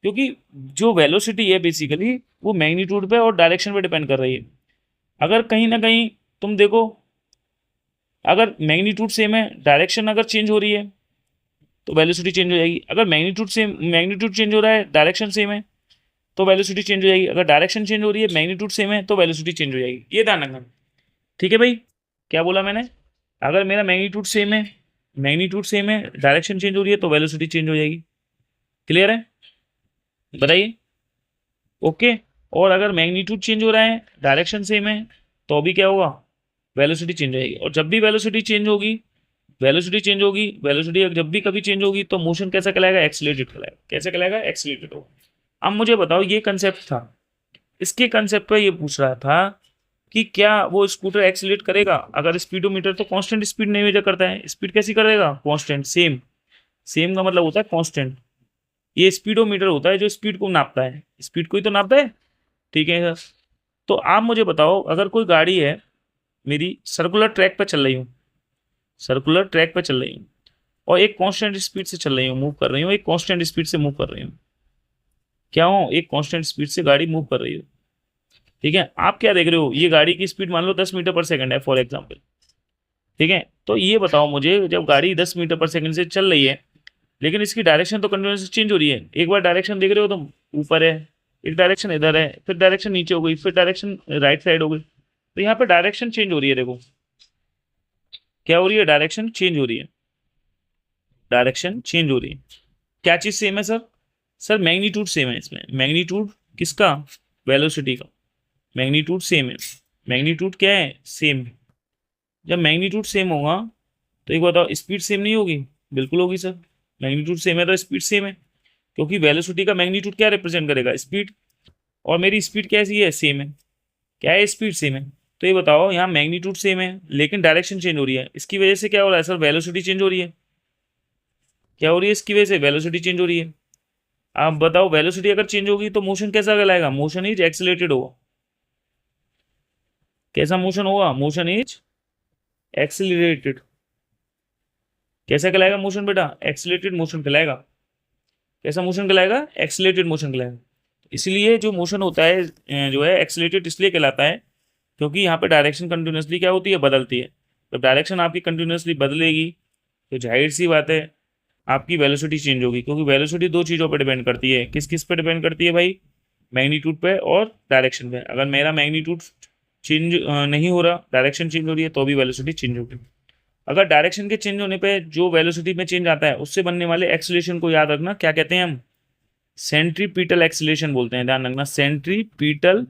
Speaker 1: क्योंकि जो वेलोसिटी है बेसिकली वो मैग्नीट्यूड पे और डायरेक्शन पे डिपेंड कर रही है। अगर कहीं ना कहीं तुम देखो, अगर मैग्नीट्यूड सेम है, डायरेक्शन अगर चेंज हो रही है तो वेलोसिटी चेंज हो जाएगी। अगर मैग्नीट्यूड चेंज हो रहा है, डायरेक्शन सेम है, तो वेलोसिटी चेंज हो जाएगी। अगर डायरेक्शन चेंज हो रही है, मैग्नीट्यूड सेम है, तो वेलोसिटी चेंज हो जाएगी। ये ध्यान रखना। ठीक है भाई, क्या बोला मैंने? अगर मेरा मैग्नीट्यूड सेम है, मैग्नीट्यूड सेम है, डायरेक्शन चेंज हो रही है, तो वेलोसिटी चेंज हो जाएगी। क्लियर है? बताइए। ओके। और अगर मैग्नीट्यूड चेंज हो रहा है, डायरेक्शन सेम है, तो भी क्या होगा? वेलोसिटी चेंज हो जाएगी। और जब भी वेलोसिटी चेंज होगी, वेलोसिटी जब भी कभी चेंज होगी तो मोशन कैसा कहलाएगा? एक्सीलरेटेड कहलाएगा। कैसे कहलाएगा? एक्सीलरेटेड होगा। अब मुझे बताओ, ये कंसेप्ट था, इसके कंसेप्ट पे ये पूछ रहा था कि क्या वो स्कूटर एक्सीलरेट करेगा अगर स्पीडोमीटर तो कांस्टेंट स्पीड नहीं मेजर करता है। स्पीड कैसी करेगा? कांस्टेंट। सेम। सेम का मतलब होता है कांस्टेंट। ये स्पीडोमीटर होता है जो स्पीड को नापता है, स्पीड को ही तो नापता है। ठीक है सर। तो आप मुझे बताओ, अगर कोई गाड़ी है मेरी सर्कुलर ट्रैक पर चल रही हूँ, सर्कुलर ट्रैक पर चल रही हूँ और एक कांस्टेंट स्पीड से चल रही हूँ, मूव कर रही हूँ, एक कांस्टेंट स्पीड से मूव कर रही हूँ। क्या हूँ? एक कांस्टेंट स्पीड से गाड़ी मूव कर रही हूँ। ठीक है। आप क्या देख रहे हो? ये गाड़ी की स्पीड मान लो 10 मीटर पर सेकंड है फॉर एग्जाम्पल। ठीक है। तो ये बताओ मुझे, जब गाड़ी 10 मीटर पर सेकंड से चल रही है लेकिन इसकी डायरेक्शन तो कंटिन्यूस चेंज हो रही है। एक बार डायरेक्शन देख रहे हो तुम, ऊपर है, एक डायरेक्शन इधर है, फिर डायरेक्शन नीचे हो गई, फिर डायरेक्शन राइट साइड हो गई। तो यहाँ पे डायरेक्शन चेंज हो रही है। देखो क्या हो रही है? डायरेक्शन चेंज हो रही है। डायरेक्शन चेंज हो रही है। क्या चीज़ सेम है सर? सर मैग्नीट्यूड सेम है इसमें। मैग्नीट्यूड किसका? वेलोसिटी का। मैग्नीट्यूड सेम है। मैग्नीट्यूड क्या है? सेम। जब मैग्नीट्यूड सेम होगा तो एक बताओ, स्पीड सेम नहीं होगी? बिल्कुल होगी सर। मैग्नीट्यूड सेम है तो स्पीड सेम है, क्योंकि वेलोसिटी का मैग्नीट्यूड क्या रिप्रेजेंट करेगा? स्पीड। और मेरी स्पीड कैसी है? सेम है। क्या है? स्पीड सेम है। तो ये बताओ, यहाँ मैग्नीट्यूड सेम है लेकिन डायरेक्शन चेंज हो रही है, इसकी वजह से क्या हो रहा है सर? वेलोसिटी चेंज हो रही है। क्या हो रही है इसकी वजह से? वेलोसिटी चेंज हो रही है। आप बताओ, वेलोसिटी अगर चेंज होगी तो मोशन कैसा कहलाएगा? मोशन इज एक्सीलरेटेड होगा। कैसा मोशन होगा? Motion is accelerated. कैसा कहलाएगा मोशन बेटा? एक्सीलरेटेड मोशन कहलाएगा। कैसा मोशन कहलाएगा? एक्सीलरेटेड मोशन कहलाएगा। इसलिए जो मोशन होता है जो है एक्सीलरेटेड इसलिए कहलाता है क्योंकि यहाँ पे डायरेक्शन कंटिन्यूसली क्या होती है, बदलती है। जब डायरेक्शन आपकी कंटिन्यूसली बदलेगी तो जाहिर सी बात है आपकी वेलोसिटी चेंज होगी, क्योंकि वेलोसिटी दो चीज़ों पर डिपेंड करती है। किस किस पे डिपेंड करती है भाई? मैग्नीट्यूड पे और डायरेक्शन पे। अगर मेरा मैग्नीट्यूड चेंज नहीं हो रहा, डायरेक्शन चेंज हो रही है, तो भी वेलोसिटी चेंज होगी। अगर डायरेक्शन के चेंज होने पे जो वेलोसिटी में चेंज आता है उससे बनने वाले एक्सीलरेशन को याद रखना, क्या कहते हैं हम? सेंट्रीपिटल एक्सीलरेशन बोलते हैं, ध्यान रखना, सेंट्रीपिटल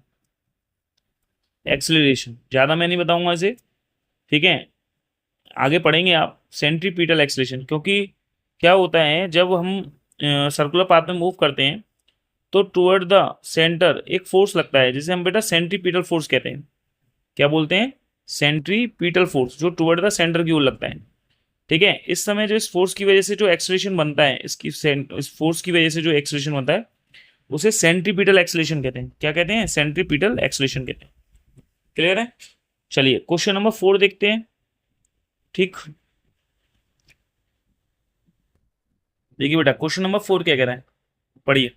Speaker 1: एक्सीलरेशन। ज़्यादा मैं नहीं बताऊंगा इसे, ठीक है, आगे पढ़ेंगे आप सेंट्रीपिटल एक्सीलरेशन। क्योंकि क्या होता है जब हम सर्कुलर पाथ में मूव करते हैं तो टुवर्ड द सेंटर एक फोर्स लगता है जिसे हम बेटा सेंट्रीपिटल फोर्स कहते हैं। क्या बोलते हैं? सेंट्रीपिटल फोर्स, जो टुवर्ड द सेंटर की ओर लगता है। ठीक है, इस समय जो इस फोर्स की वजह से जो एक्सीलरेशन बनता है, इस फोर्स की वजह से जो एक्सीलरेशन बनता है उसे सेंट्रीपिटल एक्सीलरेशन कहते हैं। क्या कहते हैं? सेंट्रीपिटल एक्सीलरेशन कहते हैं। क्लियर है? चलिए क्वेश्चन नंबर 4 देखते हैं। ठीक, देखिए बेटा क्वेश्चन नंबर 4 क्या कह रहा है, पढ़िए।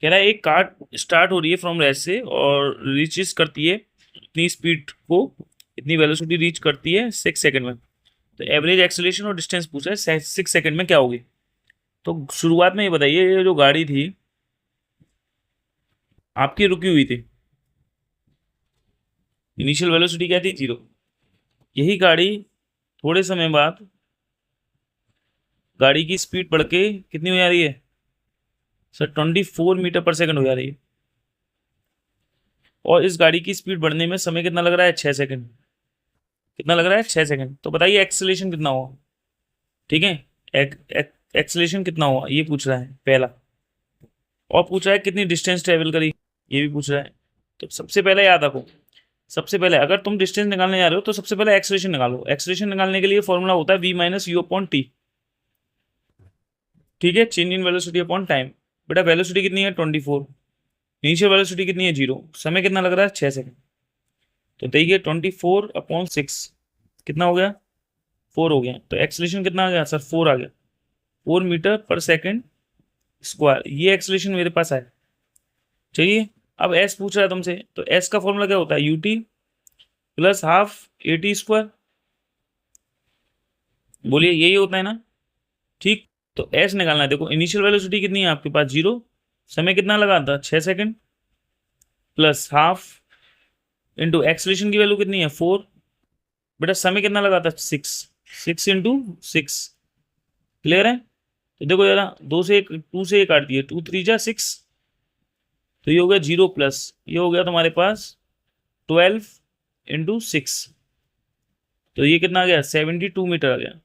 Speaker 1: कह रहा है एक कार स्टार्ट हो रही है फ्रॉम रेस्ट से और रीचेस करती है इतनी स्पीड को, इतनी वेलोसिटी रीच करती है 6 सेकंड में। तो एवरेज एक्सीलरेशन और डिस्टेंस पूछा है 6 सेकंड में क्या होगी। तो शुरुआत में ये बताइए, ये जो गाड़ी थी आपकी रुकी हुई थी, इनिशियल वेलोसिटी क्या थी? 0। यही गाड़ी थोड़े समय बाद गाड़ी की स्पीड बढ़ के कितनी हो जा रही है सर? 24 मीटर पर सेकंड हो जा रही है। और इस गाड़ी की स्पीड बढ़ने में समय कितना लग रहा है? 6 सेकंड। कितना लग रहा है? 6 सेकंड। तो बताइए एक्सेलेरेशन कितना हुआ? ठीक है, एक्सेलेरेशन कितना हुआ ये पूछ रहा है पहला। और पूछ रहा है कितनी डिस्टेंस ट्रेवल करी, ये भी पूछ रहा है। तो सबसे पहले याद रखो, सबसे पहले अगर तुम डिस्टेंस निकालने जा रहे हो तो सबसे पहले एक्सेलरेशन निकालो। एक्सेलरेशन निकालने के लिए फॉर्मूला होता है v minus u upon T. ठीक है, change in velocity upon time. बेटा वेलोसिटी कितनी है? 24। इनिशियल वेलोसिटी कितनी है? 0। समय कितना लग रहा है? 6 सेकंड। तो देखिए 24/6 कितना हो गया? 4 हो गया। तो एक्सेलरेशन कितना आ गया सर? 4 आ गया। 4 मीटर पर सेकंड स्क्वायर, ये एक्सेलरेशन मेरे पास है। चलिए अब एस पूछ रहा है तुमसे, तो एस का फॉर्मूला क्या होता है? UT plus half eighty square. बोलिए यही होता है ना? ठीक, तो एस निकालना है। देखो इनिशियल वेलोसिटी कितनी है आपके पास? 0। समय कितना लगा था? 6 second plus half into acceleration की वैल्यू कितनी है? 4। बेटा समय कितना लगा था? 6। 6 × 6। क्लियर है? तो देखो जरा, 2 से 1 काट दिए, 2 3 जा 6। तो ये हो गया 0 प्लस ये हो गया तुम्हारे पास 12 × 6। तो ये कितना आ गया? 72 मीटर आ गया।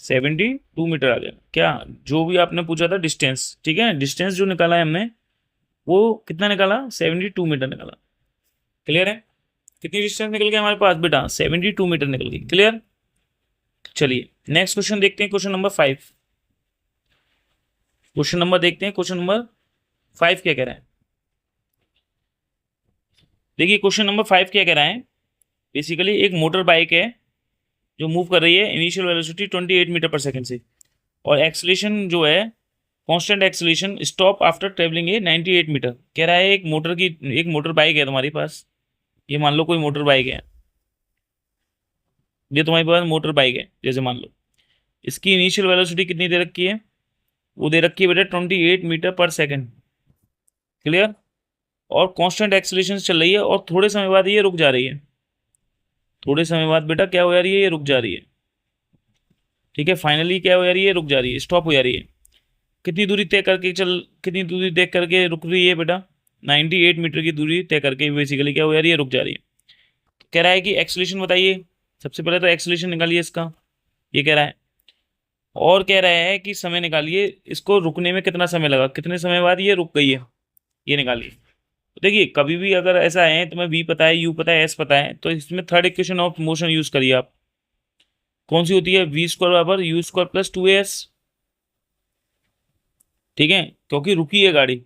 Speaker 1: 72 मीटर आ गया। क्या जो भी आपने पूछा था डिस्टेंस, ठीक है, डिस्टेंस जो निकाला है हमने वो कितना निकाला? 72 मीटर निकाला। क्लियर है? कितनी डिस्टेंस निकल गया हमारे पास बेटा? 72 मीटर निकल गई। क्लियर? चलिए नेक्स्ट क्वेश्चन देखते हैं, क्वेश्चन नंबर 5। क्वेश्चन नंबर देखते हैं, क्वेश्चन नंबर 5 क्या कह रहा है। देखिए क्वेश्चन नंबर 5 क्या कह रहा है। बेसिकली एक मोटर बाइक है जो मूव कर रही है initial velocity 28 metre per second से, और एक्सेलरेशन जो है constant acceleration stop after travelling a 98 metre. कह रहा है एक मोटर बाइक है तुम्हारे पास, ये मान लो कोई मोटर बाइक है, ये तुम्हारे पास मोटर बाइक है जैसे मान लो, इसकी इनिशियल वेलोसिटी कितनी दे रखी है? वो दे रखी है बेटा 28 मीटर पर सेकंड। क्लियर? और कांस्टेंट एक्सेलरेशन चल रही है और थोड़े समय बाद ये रुक जा रही है। थोड़े समय बाद बेटा क्या हो जा रही है? ये रुक जा रही है। ठीक है, फाइनली क्या हो जा रही है? रुक जा रही है, स्टॉप हो जा रही है। कितनी दूरी तय करके रुक रही है बेटा? 98 मीटर की दूरी तय करके बेसिकली क्या हो जा रही है? रुक जा रही है। तो कह रहा है कि एक्सेलरेशन बताइए। सबसे पहले तो एक्सेलरेशन निकालिए इसका, ये कह रहा है। और कह रहा है कि समय निकालिए, इसको रुकने में कितना समय लगा, कितने समय बाद ये रुक गई है, ये निकालिए। तो देखिए कभी भी अगर ऐसा है, तुम्हें वी पता है, यू पता है, एस पता है, तो इसमें third equation of motion use करिए आप। कौन सी होती है? वी स्क्वायर बराबर यू स्क्वायर प्लस 2as। ठीक है, क्योंकि रुकी है गाड़ी।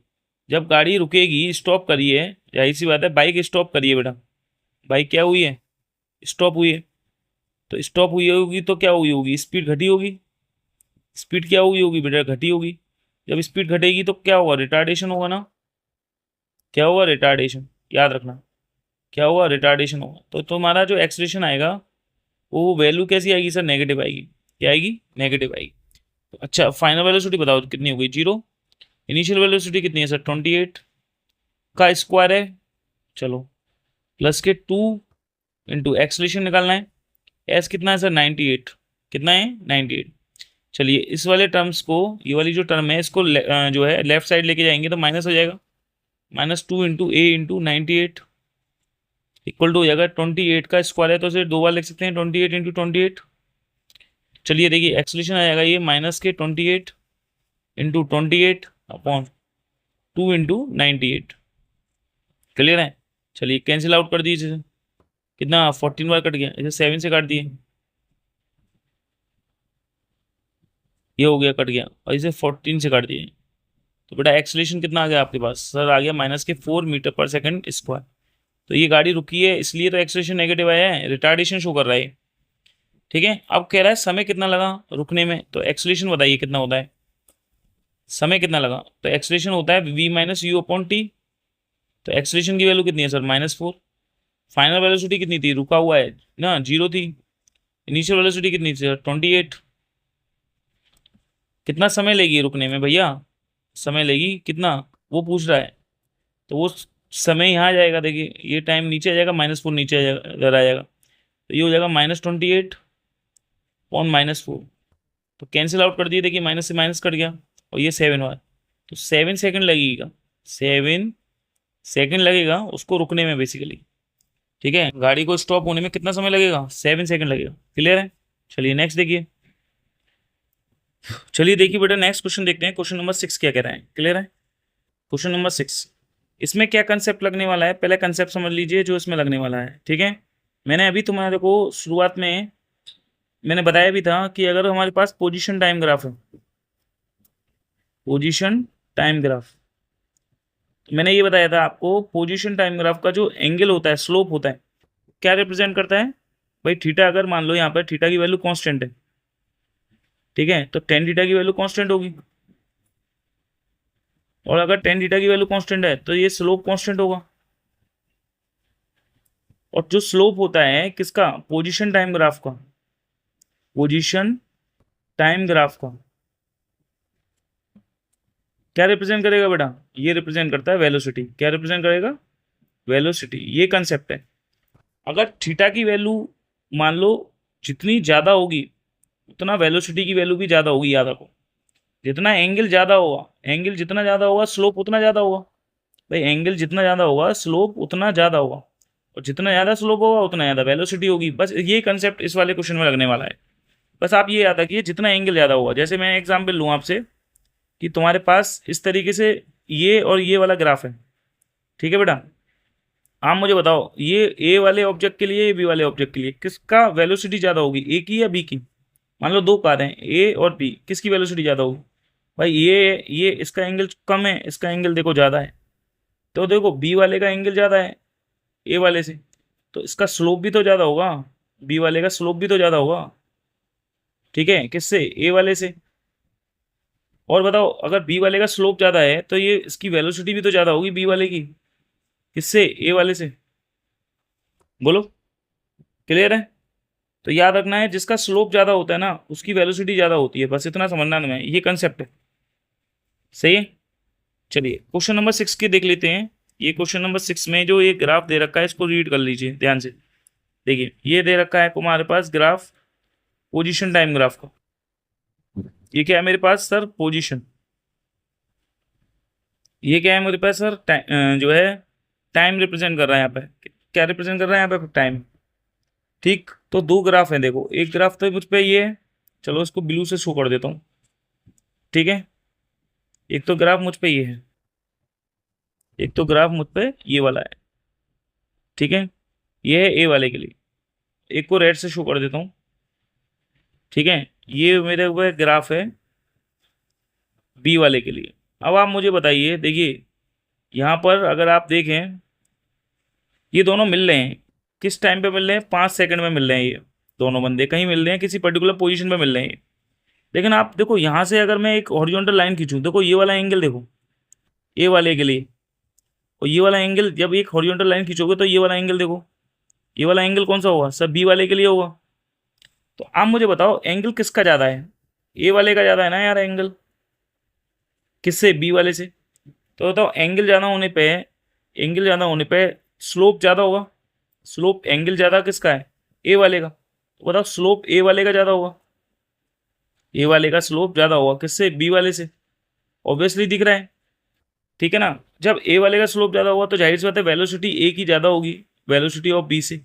Speaker 1: जब गाड़ी रुकेगी, स्टॉप करिए, जाहिर सी बात है बाइक स्टॉप करिए बेटा, बाइक क्या हुई है? स्टॉप हुई है। तो स्टॉप हुई होगी तो क्या हुई होगी? स्पीड घटी होगी। स्पीड क्या हुई होगी बेटा? घटी होगी। जब स्पीड घटेगी तो क्या होगा, रिटार्डेशन होगा ना, क्या होगा, रिटार्डेशन, याद रखना, क्या होगा, रिटार्डेशन होगा। तो तुम्हारा जो एक्सलेशन आएगा वो वैल्यू कैसी आएगी सर, नेगेटिव आएगी, क्या आएगी, नेगेटिव आएगी। तो अच्छा फाइनल वेलोसिटी बताओ कितनी हो गई, 0। इनिशियल वेलोसिटी कितनी है सर, 28 का स्क्वायर है, चलो प्लस के 2 इंटू एक्सलेशन निकालना है, एस कितना है सर, 98, कितना है 98। चलिए इस वाले टर्म्स को, ये वाली जो टर्म है इसको जो है लेफ्ट साइड लेके जाएंगे तो माइनस हो जाएगा, -2 into a into 98 equal to हो जाएगा 28 का स्क्वायर है तो उसे दो बार लिख सकते हैं, 28 इंटू 28। चलिए देखिए एक्सलेशन आ जाएगा ये माइनस के 28 इंटू 28 अपॉन 2 इंटू 98। क्लियर है। चलिए कैंसिल आउट कर दीजिए, कितना 14 बार कट गया, इसे 7 से काट दिए, ये हो गया कट गया, और इसे 14 से काट दिए। तो बेटा एक्सलेशन कितना आ गया आपके पास सर, आ गया -4 मीटर पर सेकंड स्क्वायर। तो ये गाड़ी रुकी है इसलिए तो एक्सलेशन नेगेटिव आया है, रिटार्डेशन शो कर रहा है। ठीक है, अब कह रहा है समय कितना लगा रुकने में, तो एक्सलेशन बताइए कितना होता है, समय कितना लगा, तो एक्सलेशन होता है v-u/t। तो एक्सलेशन की वैल्यू कितनी है सर, -4। फाइनल वेलोसिटी कितनी थी, रुका हुआ है ना, 0 थी। इनिशियल वेलोसिटी कितनी थी सर, 28। कितना समय लेगी रुकने में भैया, समय लेगी कितना, वो पूछ रहा है। तो वो समय यहाँ आ जाएगा, देखिए ये टाइम नीचे आ जाएगा, -4 नीचे आ जाएगा, इधर आ जाएगा, तो ये हो जाएगा -28 अपॉन -4। तो कैंसिल आउट कर दिए, देखिए माइनस से माइनस कट गया, और ये 7 हुआ, तो 7 सेकंड लगेगा, 7 सेकंड लगेगा उसको रुकने में बेसिकली। ठीक है, गाड़ी को स्टॉप होने में कितना समय लगेगा, 7 सेकंड लगेगा। क्लियर है। चलिए नेक्स्ट देखिए, चलिए देखिए बेटा नेक्स्ट क्वेश्चन देखते हैं, क्वेश्चन नंबर 6 क्या कह रहा है। क्लियर है, क्वेश्चन नंबर 6, इसमें क्या कंसेप्ट लगने वाला है, पहले कंसेप्ट समझ लीजिए जो इसमें लगने वाला है। ठीक है, मैंने अभी तुम्हारे को शुरुआत में मैंने बताया भी था कि अगर हमारे पास पोजीशन टाइम ग्राफ है, पोजीशन टाइम ग्राफ, तो मैंने ये बताया था आपको पोजीशन टाइम ग्राफ का जो एंगल होता है, स्लोप होता है, क्या रिप्रेजेंट करता है भाई, थीटा। अगर मान लो यहाँ पर थीटा की वैल्यू कांस्टेंट है, ठीक है, तो टेन थीटा की वैल्यू कांस्टेंट होगी, और अगर टेन थीटा की वैल्यू कांस्टेंट है तो ये स्लोप कांस्टेंट होगा। और जो स्लोप होता है किसका, पोजीशन टाइम ग्राफ का, पोजीशन टाइम ग्राफ का क्या रिप्रेजेंट करेगा बेटा, ये रिप्रेजेंट करता है वेलोसिटी। क्या रिप्रेजेंट करेगा, वेलोसिटी। ये कंसेप्ट है। अगर थीटा की वैल्यू मान लो जितनी ज्यादा होगी उतना वेलोसिटी की वैल्यू भी ज्यादा होगी, याद रखो। जितना एंगल ज्यादा होगा, एंगल जितना ज्यादा होगा स्लोप उतना ज्यादा होगा, भाई एंगल जितना ज्यादा होगा स्लोप उतना ज्यादा होगा, और जितना ज्यादा स्लोप होगा उतना ज्यादा वेलोसिटी होगी। बस ये कंसेप्ट इस वाले क्वेश्चन में लगने वाला है। बस आप ये याद रखिए, जितना एंगल ज्यादा होगा, जैसे मैं एग्जाम्पल लूँ आपसे कि तुम्हारे पास इस तरीके से ये और ये वाला ग्राफ है। ठीक है बेटा, आप मुझे बताओ ये ए वाले ऑब्जेक्ट के लिए, बी वाले ऑब्जेक्ट के लिए किसका वेलोसिटी ज्यादा होगी, ए की या बी की। मान लो दो कार हैं ए और बी, किसकी वेलोसिटी ज्यादा होगी भाई, ये इसका एंगल कम है, इसका एंगल देखो ज्यादा है, तो देखो बी वाले का एंगल ज्यादा है ए वाले से, तो इसका स्लोप भी तो ज्यादा होगा, बी वाले का स्लोप भी तो ज्यादा होगा। ठीक है, किससे, ए वाले से। और बताओ अगर बी वाले का स्लोप ज्यादा है तो ये इसकी वेलोसिटी भी तो ज्यादा होगी बी वाले की, किससे, ए वाले से। बोलो, क्लियर है। तो याद रखना है जिसका स्लोप ज्यादा होता है ना उसकी वेलोसिटी ज्यादा होती है, बस इतना समझना है, ये कंसेप्ट है। सही है। चलिए क्वेश्चन नंबर 6 के देख लेते हैं। ये क्वेश्चन नंबर 6 में जो ये ग्राफ दे रखा है इसको रीड कर लीजिए ध्यान से। देखिए ये दे रखा है हमारे पास ग्राफ, पोजीशन टाइम ग्राफ का। ये क्या है मेरे पास सर, पोजीशन। ये क्या है मेरे पास सर, जो है टाइम रिप्रेजेंट कर रहा है यहाँ पे। क्या रिप्रेजेंट कर रहा है यहाँ पे, टाइम। ठीक, तो दो ग्राफ है देखो, एक ग्राफ तो मुझ पे ये है, चलो इसको ब्लू से शो कर देता हूँ। ठीक है, एक तो ग्राफ मुझ पे ये है, एक तो ग्राफ मुझ पे ये वाला है। ठीक है, ये है ए वाले के लिए, एक को रेड से शो कर देता हूँ। ठीक है, ये मेरे हुए ग्राफ है बी वाले के लिए। अब आप मुझे बताइए, देखिए यहाँ पर अगर आप देखें ये दोनों मिल रहे हैं, किस टाइम पे मिल रहे हैं, 5 सेकंड में मिल रहे हैं। ये दोनों बंदे कहीं मिल रहे हैं, किसी पर्टिकुलर पोजीशन पे मिल रहे हैं। लेकिन आप देखो यहाँ से अगर मैं एक हॉरिजॉन्टल लाइन खींचूं, देखो ये वाला एंगल देखो ए वाले के लिए, और ये वाला एंगल, जब एक हॉरिजॉन्टल लाइन खींचोगे तो ये वाला एंगल देखो, ये वाला एंगल कौन सा होगा, सब बी वाले के लिए होगा। तो आप मुझे बताओ एंगल किसका ज़्यादा है, ए वाले का ज़्यादा है ना यार एंगल, किससे, बी वाले से। तो बताओ एंगल ज़्यादा होने पे, एंगल ज़्यादा होने पे स्लोप ज़्यादा होगा, स्लोप एंगल ज़्यादा किसका है, ए वाले का। तो बताओ स्लोप ए वाले का ज़्यादा होगा, ए वाले का स्लोप ज़्यादा होगा किससे, बी वाले से, ऑब्वियसली दिख रहा है, ठीक है ना। जब ए वाले का स्लोप ज़्यादा होगा तो जाहिर सी बात है वेलोसिटी ए की ज़्यादा होगी वेलोसिटी ऑफ बी से।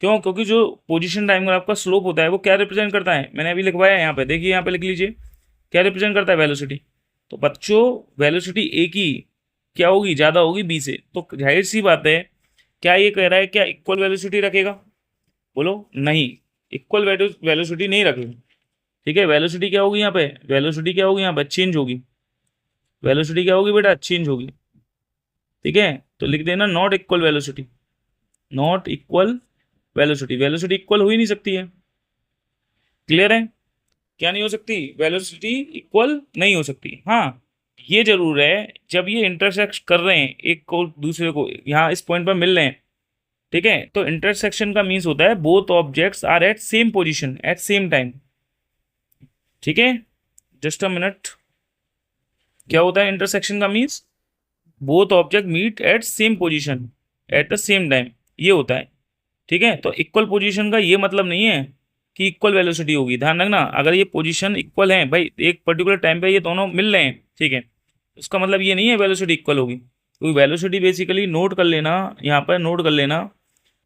Speaker 1: क्यों, क्योंकि जो पोजीशन टाइम ग्राफ का स्लोप होता है वो क्या रिप्रेजेंट करता है, मैंने अभी लिखवाया है यहाँ पे, देखिए यहाँ पे लिख लीजिए, क्या रिप्रेजेंट करता है, वेलोसिटी। तो बच्चों वेलोसिटी ए की क्या होगी, ज़्यादा होगी बी से, तो जाहिर सी बात है, क्या ये कह रहा है क्या इक्वल वेलोसिटी रखेगा, बोलो नहीं, इक्वल वेलोसिटी नहीं रखेगा, ठीक है। वेलोसिटी क्या होगी यहाँ पे, वेलोसिटी क्या होगी यहाँ पे, चेंज होगी, वेलोसिटी क्या होगी बेटा, चेंज होगी, ठीक है। तो लिख देना not equal velocity, not equal velocity, velocity equal हो ही नहीं सकती है, क्लियर है, क्या नहीं हो सकती, वेलोसिटी इक्वल नहीं हो सकती। हाँ ये जरूर है, जब ये इंटरसेक्ट कर रहे हैं एक को दूसरे को, यहाँ इस पॉइंट पर मिल रहे हैं, ठीक है, तो इंटरसेक्शन का मीन्स होता है both objects are at same position at same time, ठीक है। जस्ट अ मिनट, क्या होता है इंटरसेक्शन का means, both object meet at same position at the same time, ये होता है, ठीक है। तो इक्वल पोजीशन का ये मतलब नहीं है कि इक्वल वेलोसिटी होगी, ध्यान रखना, अगर ये पोजीशन इक्वल है भाई, एक पर्टिकुलर टाइम पे ये दोनों मिल रहे हैं, ठीक है, उसका मतलब ये नहीं है वेलोसिटी इक्वल होगी। क्योंकि वेलोसिटी बेसिकली नोट कर लेना, यहाँ पर नोट कर लेना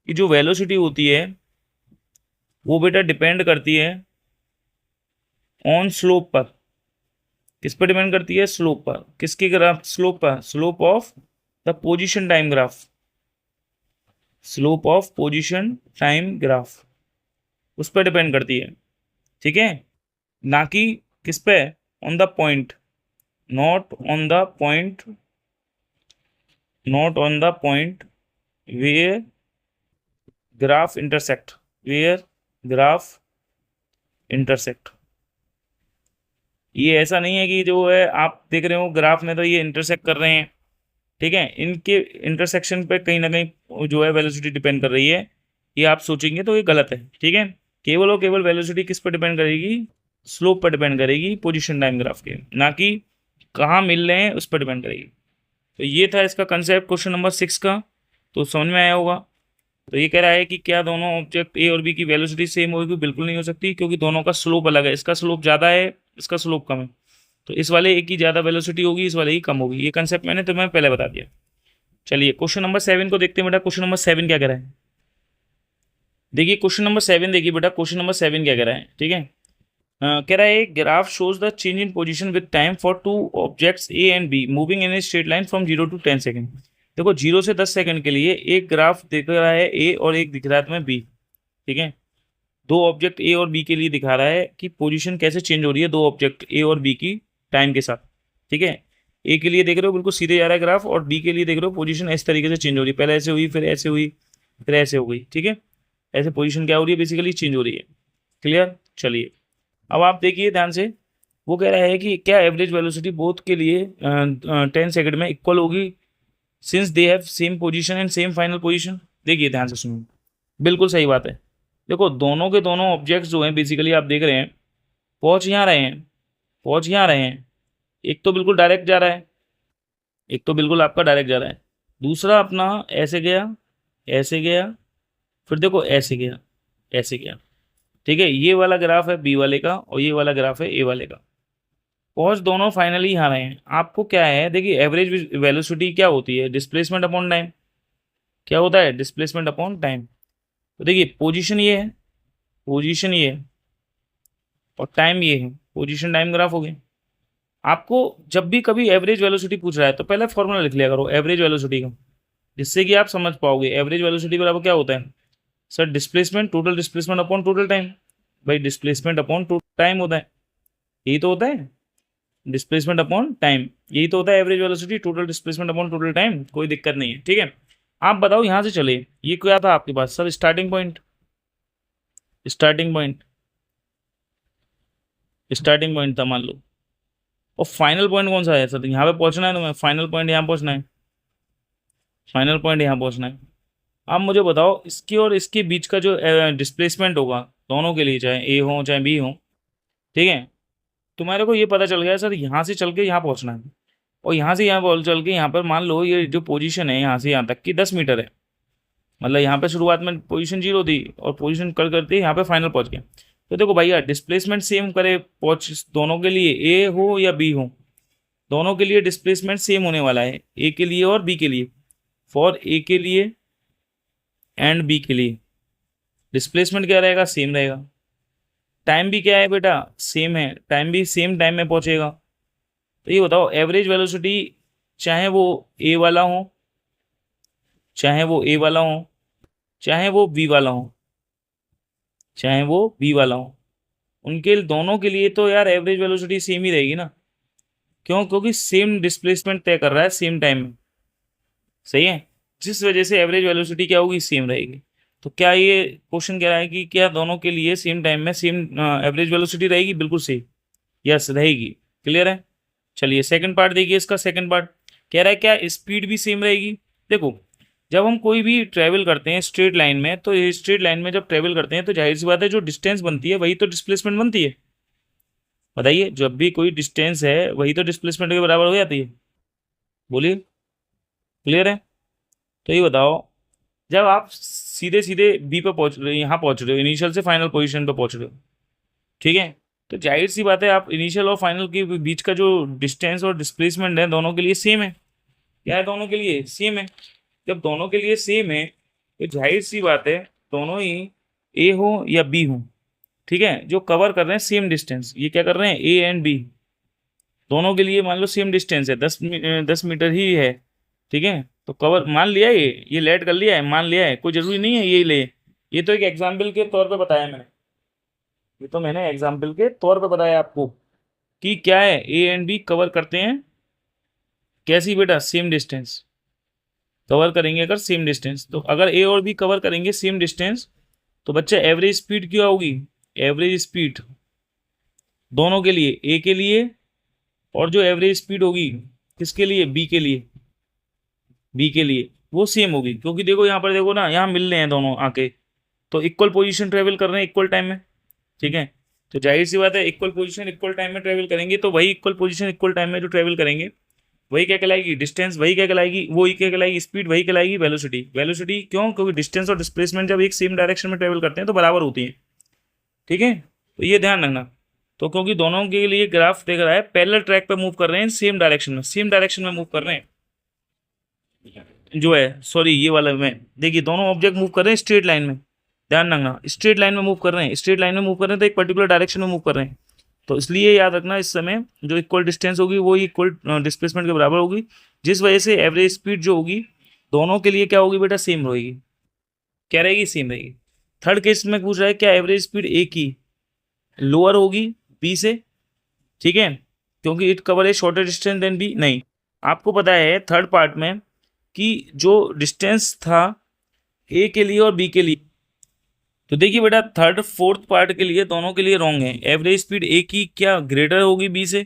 Speaker 1: कि जो वेलोसिटी होती है वो बेटा डिपेंड करती है ऑन स्लोप पर, किस पर डिपेंड करती है, स्लोप पर, किसकी ग्राफ, स्लोप पर, slope of the position time graph, slope of position time graph उस पर डिपेंड करती है, ठीक है, ना कि किस पे, on the point, not on the point, not on the point where graph intersect, where graph intersect. ये ऐसा नहीं है कि जो है आप देख रहे हो ग्राफ में तो ये इंटरसेक्ट कर रहे हैं, ठीक है, इनके इंटरसेक्शन पे कहीं ना कहीं जो है वेलोसिटी डिपेंड कर रही है, ये आप सोचेंगे तो ये गलत है, ठीक है। केवल और केवल वेलोसिटी किस पर डिपेंड करेगी, स्लोप पर डिपेंड करेगी पोजीशन टाइम ग्राफ के, ना कि कहाँ मिल रहे हैं उस पर डिपेंड करेगी। तो ये था इसका कंसेप्ट क्वेश्चन नंबर 6 का, तो समझ में आया होगा। तो ये कह रहा है कि क्या दोनों ऑब्जेक्ट ए और बी की वेलोसिटी सेम होगी, बिल्कुल नहीं हो सकती, क्योंकि दोनों का स्लोप अलग है, इसका स्लोप ज़्यादा है, इसका स्लोप कम है, तो इस वाले एक की ज़्यादा वेलोसिटी होगी, इस वाले की कम होगी, ये कंसेप्ट मैंने तुम्हें पहले बता दिया। चलिए क्वेश्चन नंबर 7 को देखते हैं बेटा, क्वेश्चन नंबर 7 क्या कह रहा है, देखिए क्वेश्चन नंबर 7, देखिए बेटा क्वेश्चन नंबर 7 क्या कह रहा है, ठीक है। कह रहा है graph shows the change in position with time for two objects A and be moving in a straight line from 0 to 10 second. देखो 0 से 10 सेकंड के लिए एक ग्राफ दिख रहा है ए और एक दिख रहा है तुम्हें बी, ठीक है, दो ऑब्जेक्ट ए और बी के लिए दिखा रहा है कि पोजीशन कैसे चेंज हो रही है दो ऑब्जेक्ट ए और बी की टाइम के साथ, ठीक है। ए के लिए देख रहे हो बिल्कुल सीधे जा रहा है ग्राफ, और बी के लिए देख रहे हो पोजीशन इस तरीके से चेंज हो रही है, पहले ऐसे हुई, फिर ऐसे हुई, फिर ऐसे हो गई, ठीक है, ऐसे पोजीशन क्या हो रही है, बेसिकली चेंज हो रही है, क्लियर। चलिए अब आप देखिए ध्यान से, वो कह रहा है कि क्या एवरेज वेलोसिटी बोथ के लिए 10 सेकंड में इक्वल होगी since they have same position and same final position. देखिए ध्यान से सुनिए, बिल्कुल सही बात है। देखो दोनों के दोनों ऑब्जेक्ट्स जो हैं बेसिकली आप देख रहे हैं पहुंच यहाँ रहे हैं, पहुंच यहाँ रहे हैं, एक तो बिल्कुल डायरेक्ट जा रहा है, एक तो बिल्कुल आपका डायरेक्ट जा रहा है, दूसरा अपना ऐसे गया, ऐसे गया, फिर देखो ऐसे गया, ऐसे गया, ठीक है। ये वाला ग्राफ है बी वाले का और ये वाला ग्राफ है ए वाले का, पहुंच दोनों फाइनली यहाँ रहे हैं। आपको क्या है, देखिए एवरेज वेलोसिटी क्या होती है, डिस्प्लेसमेंट अपॉन टाइम, क्या होता है, डिस्प्लेसमेंट अपॉन टाइम। तो देखिए पोजीशन ये है, पोजीशन ये है, और टाइम ये है, पोजीशन टाइम ग्राफ हो गया। आपको जब भी कभी एवरेज वेलोसिटी पूछ रहा है तो पहले फॉर्मूला लिख लिया करो एवरेज वेलोसिटी का, जिससे कि आप समझ पाओगे एवरेज वेलोसिटी बराबर क्या होता है, sir displacement, total displacement upon total time, भाई डिस्प्लेसमेंट अपॉन टोटल टाइम होता है, यही तो होता है, डिस्प्लेसमेंट अपॉन टाइम, यही तो होता है average velocity, total displacement upon total time, कोई दिक्कत नहीं है, ठीक है। आप बताओ यहाँ से चले, ये क्या था आपके पास, sir starting point, starting point, starting point था मान लो, और फाइनल पॉइंट कौन सा है सर, यहाँ पे पहुंचना है तुम्हें, फाइनल पॉइंट यहाँ पहुंचना है, फाइनल पॉइंट यहाँ पहुंचना है। अब मुझे बताओ इसकी और इसके बीच का जो डिस्प्लेसमेंट होगा दोनों के लिए, चाहे ए हो चाहे बी हो, ठीक है, तुम्हारे को ये पता चल गया सर यहाँ से चल के यहाँ पहुंचना है, और यहाँ से यहाँ बॉल चल के यहाँ पर मान लो ये जो पोजीशन है यहाँ से यहाँ तक की 10 मीटर है, मतलब यहाँ पे शुरुआत में पोजीशन 0 थी और पोजीशन कर करते यहाँ पे फाइनल पहुंच गया। तो देखो भैया डिस्प्लेसमेंट सेम करे पहुंच दोनों के लिए, ए हो या बी हो, दोनों के लिए डिस्प्लेसमेंट सेम होने वाला है, ए के लिए और बी के लिए। फॉर ए के लिए एंड बी के लिए डिस्प्लेसमेंट क्या रहेगा, सेम रहेगा। टाइम भी क्या है बेटा, सेम है, टाइम भी सेम टाइम में पहुंचेगा। तो ये बताओ एवरेज वेलोसिटी, चाहे वो ए वाला हो, चाहे वो ए वाला हो, चाहे वो बी वाला हो, चाहे वो बी वाला हो, उनके दोनों के लिए तो यार एवरेज वेलोसिटी सेम ही रहेगी ना। क्यों, क्योंकि सेम डिस्प्लेसमेंट तय कर रहा है सेम टाइम में, सही है, जिस वजह से एवरेज वेलोसिटी क्या होगी, सेम रहेगी। तो क्या ये क्वेश्चन कह रहा है कि क्या दोनों के लिए सेम टाइम में सेम एवरेज वेलोसिटी रहेगी, बिल्कुल सही, यस रहेगी। क्लियर है। चलिए सेकंड पार्ट देखिए, इसका सेकंड पार्ट कह रहा है क्या स्पीड भी सेम रहेगी। देखो जब हम कोई भी ट्रैवल करते हैं स्ट्रेट लाइन में, तो ये स्ट्रेट लाइन में जब ट्रैवल करते हैं तो जाहिर सी बात है जो डिस्टेंस बनती है वही तो डिस्प्लेसमेंट बनती है। बताइए, जब भी कोई डिस्टेंस है वही तो डिस्प्लेसमेंट के बराबर हो जाती है, बोलिए। क्लियर है। तो ये बताओ जब आप सीधे सीधे बी पे पहुंच रहे हो, यहाँ पहुंच रहे हो, इनिशियल से फाइनल पोजीशन पे पहुंच रहे हो, ठीक है, तो जाहिर सी बात है आप इनिशियल और फाइनल के बीच का जो डिस्टेंस और डिस्प्लेसमेंट है दोनों के लिए सेम है। क्या है, दोनों के लिए सेम है। जब दोनों के लिए सेम है तो जाहिर सी बात है दोनों ही ए हो या बी हो, ठीक है, जो कवर कर रहे हैं सेम डिस्टेंस, ये क्या कर रहे हैं ए एंड बी, दोनों के लिए मान लो सेम डिस्टेंस है, 10 मीटर ही है, ठीक है, तो कवर मान लिया है, ये लेट कर लिया है, मान लिया है, कोई जरूरी नहीं है ये ले, ये तो एक एग्जाम्पल के तौर पे बताया मैंने, ये तो मैंने एग्जाम्पल के तौर पे बताया आपको कि क्या है ए एंड बी कवर करते हैं कैसी बेटा, सेम डिस्टेंस कवर करेंगे अगर सेम डिस्टेंस, तो अगर ए और बी कवर करेंगे सेम डिस्टेंस तो बच्चा एवरेज स्पीड क्या होगी, एवरेज स्पीड दोनों के लिए, ए के लिए और जो एवरेज स्पीड होगी किसके लिए, बी के लिए, बी के लिए वो सेम होगी, क्योंकि देखो यहाँ पर देखो ना, यहाँ मिल रहे हैं दोनों आके, तो इक्वल पोजीशन ट्रेवल कर रहे हैं इक्वल टाइम में, ठीक है, तो जाहिर सी बात है इक्वल पोजीशन इक्वल टाइम में ट्रेवल करेंगे, तो वही इक्वल पोजीशन इक्वल टाइम में जो ट्रेवल करेंगे वही क्या कहलाएगी, डिस्टेंस, वही क्या कहलाएगी, वही क्या कहलाएगी स्पीड, वही कहलाएगी वेलोसिटी। वेलोसिटी क्यों, क्योंकि डिस्टेंस और डिस्प्लेसमेंट जब एक सेम डायरेक्शन में ट्रेवल करते हैं तो बराबर होती है, ठीक है, तो ये ध्यान रखना। तो क्योंकि दोनों के लिए ग्राफ देख रहा है पैरेलल ट्रैक पे मूव कर रहे हैं, सेम डायरेक्शन में, सेम डायरेक्शन में मूव कर रहे हैं, जो है सॉरी ये वाला में देखिए दोनों ऑब्जेक्ट मूव कर रहे हैं स्ट्रेट लाइन में, ध्यान रखना स्ट्रेट लाइन में मूव कर रहे हैं, स्ट्रेट लाइन में मूव कर रहे हैं तो एक पर्टिकुलर डायरेक्शन में मूव कर रहे हैं, तो इसलिए याद रखना इस समय जो इक्वल डिस्टेंस होगी वो इक्वल डिस्प्लेसमेंट के बराबर होगी, जिस वजह से एवरेज स्पीड जो होगी दोनों के लिए क्या होगी बेटा, सेम रहेगी, क्या रहेगी, सेम रहेगी। थर्ड केस में पूछ रहा है क्या एवरेज स्पीड ए की लोअर होगी बी से, ठीक है, क्योंकि it cover a shorter distance than B, नहीं, आपको पता है थर्ड पार्ट में कि जो डिस्टेंस था ए के लिए और बी के लिए, तो देखिए बेटा थर्ड फोर्थ पार्ट के लिए दोनों के लिए रॉन्ग है, एवरेज स्पीड ए की क्या ग्रेटर होगी बी से,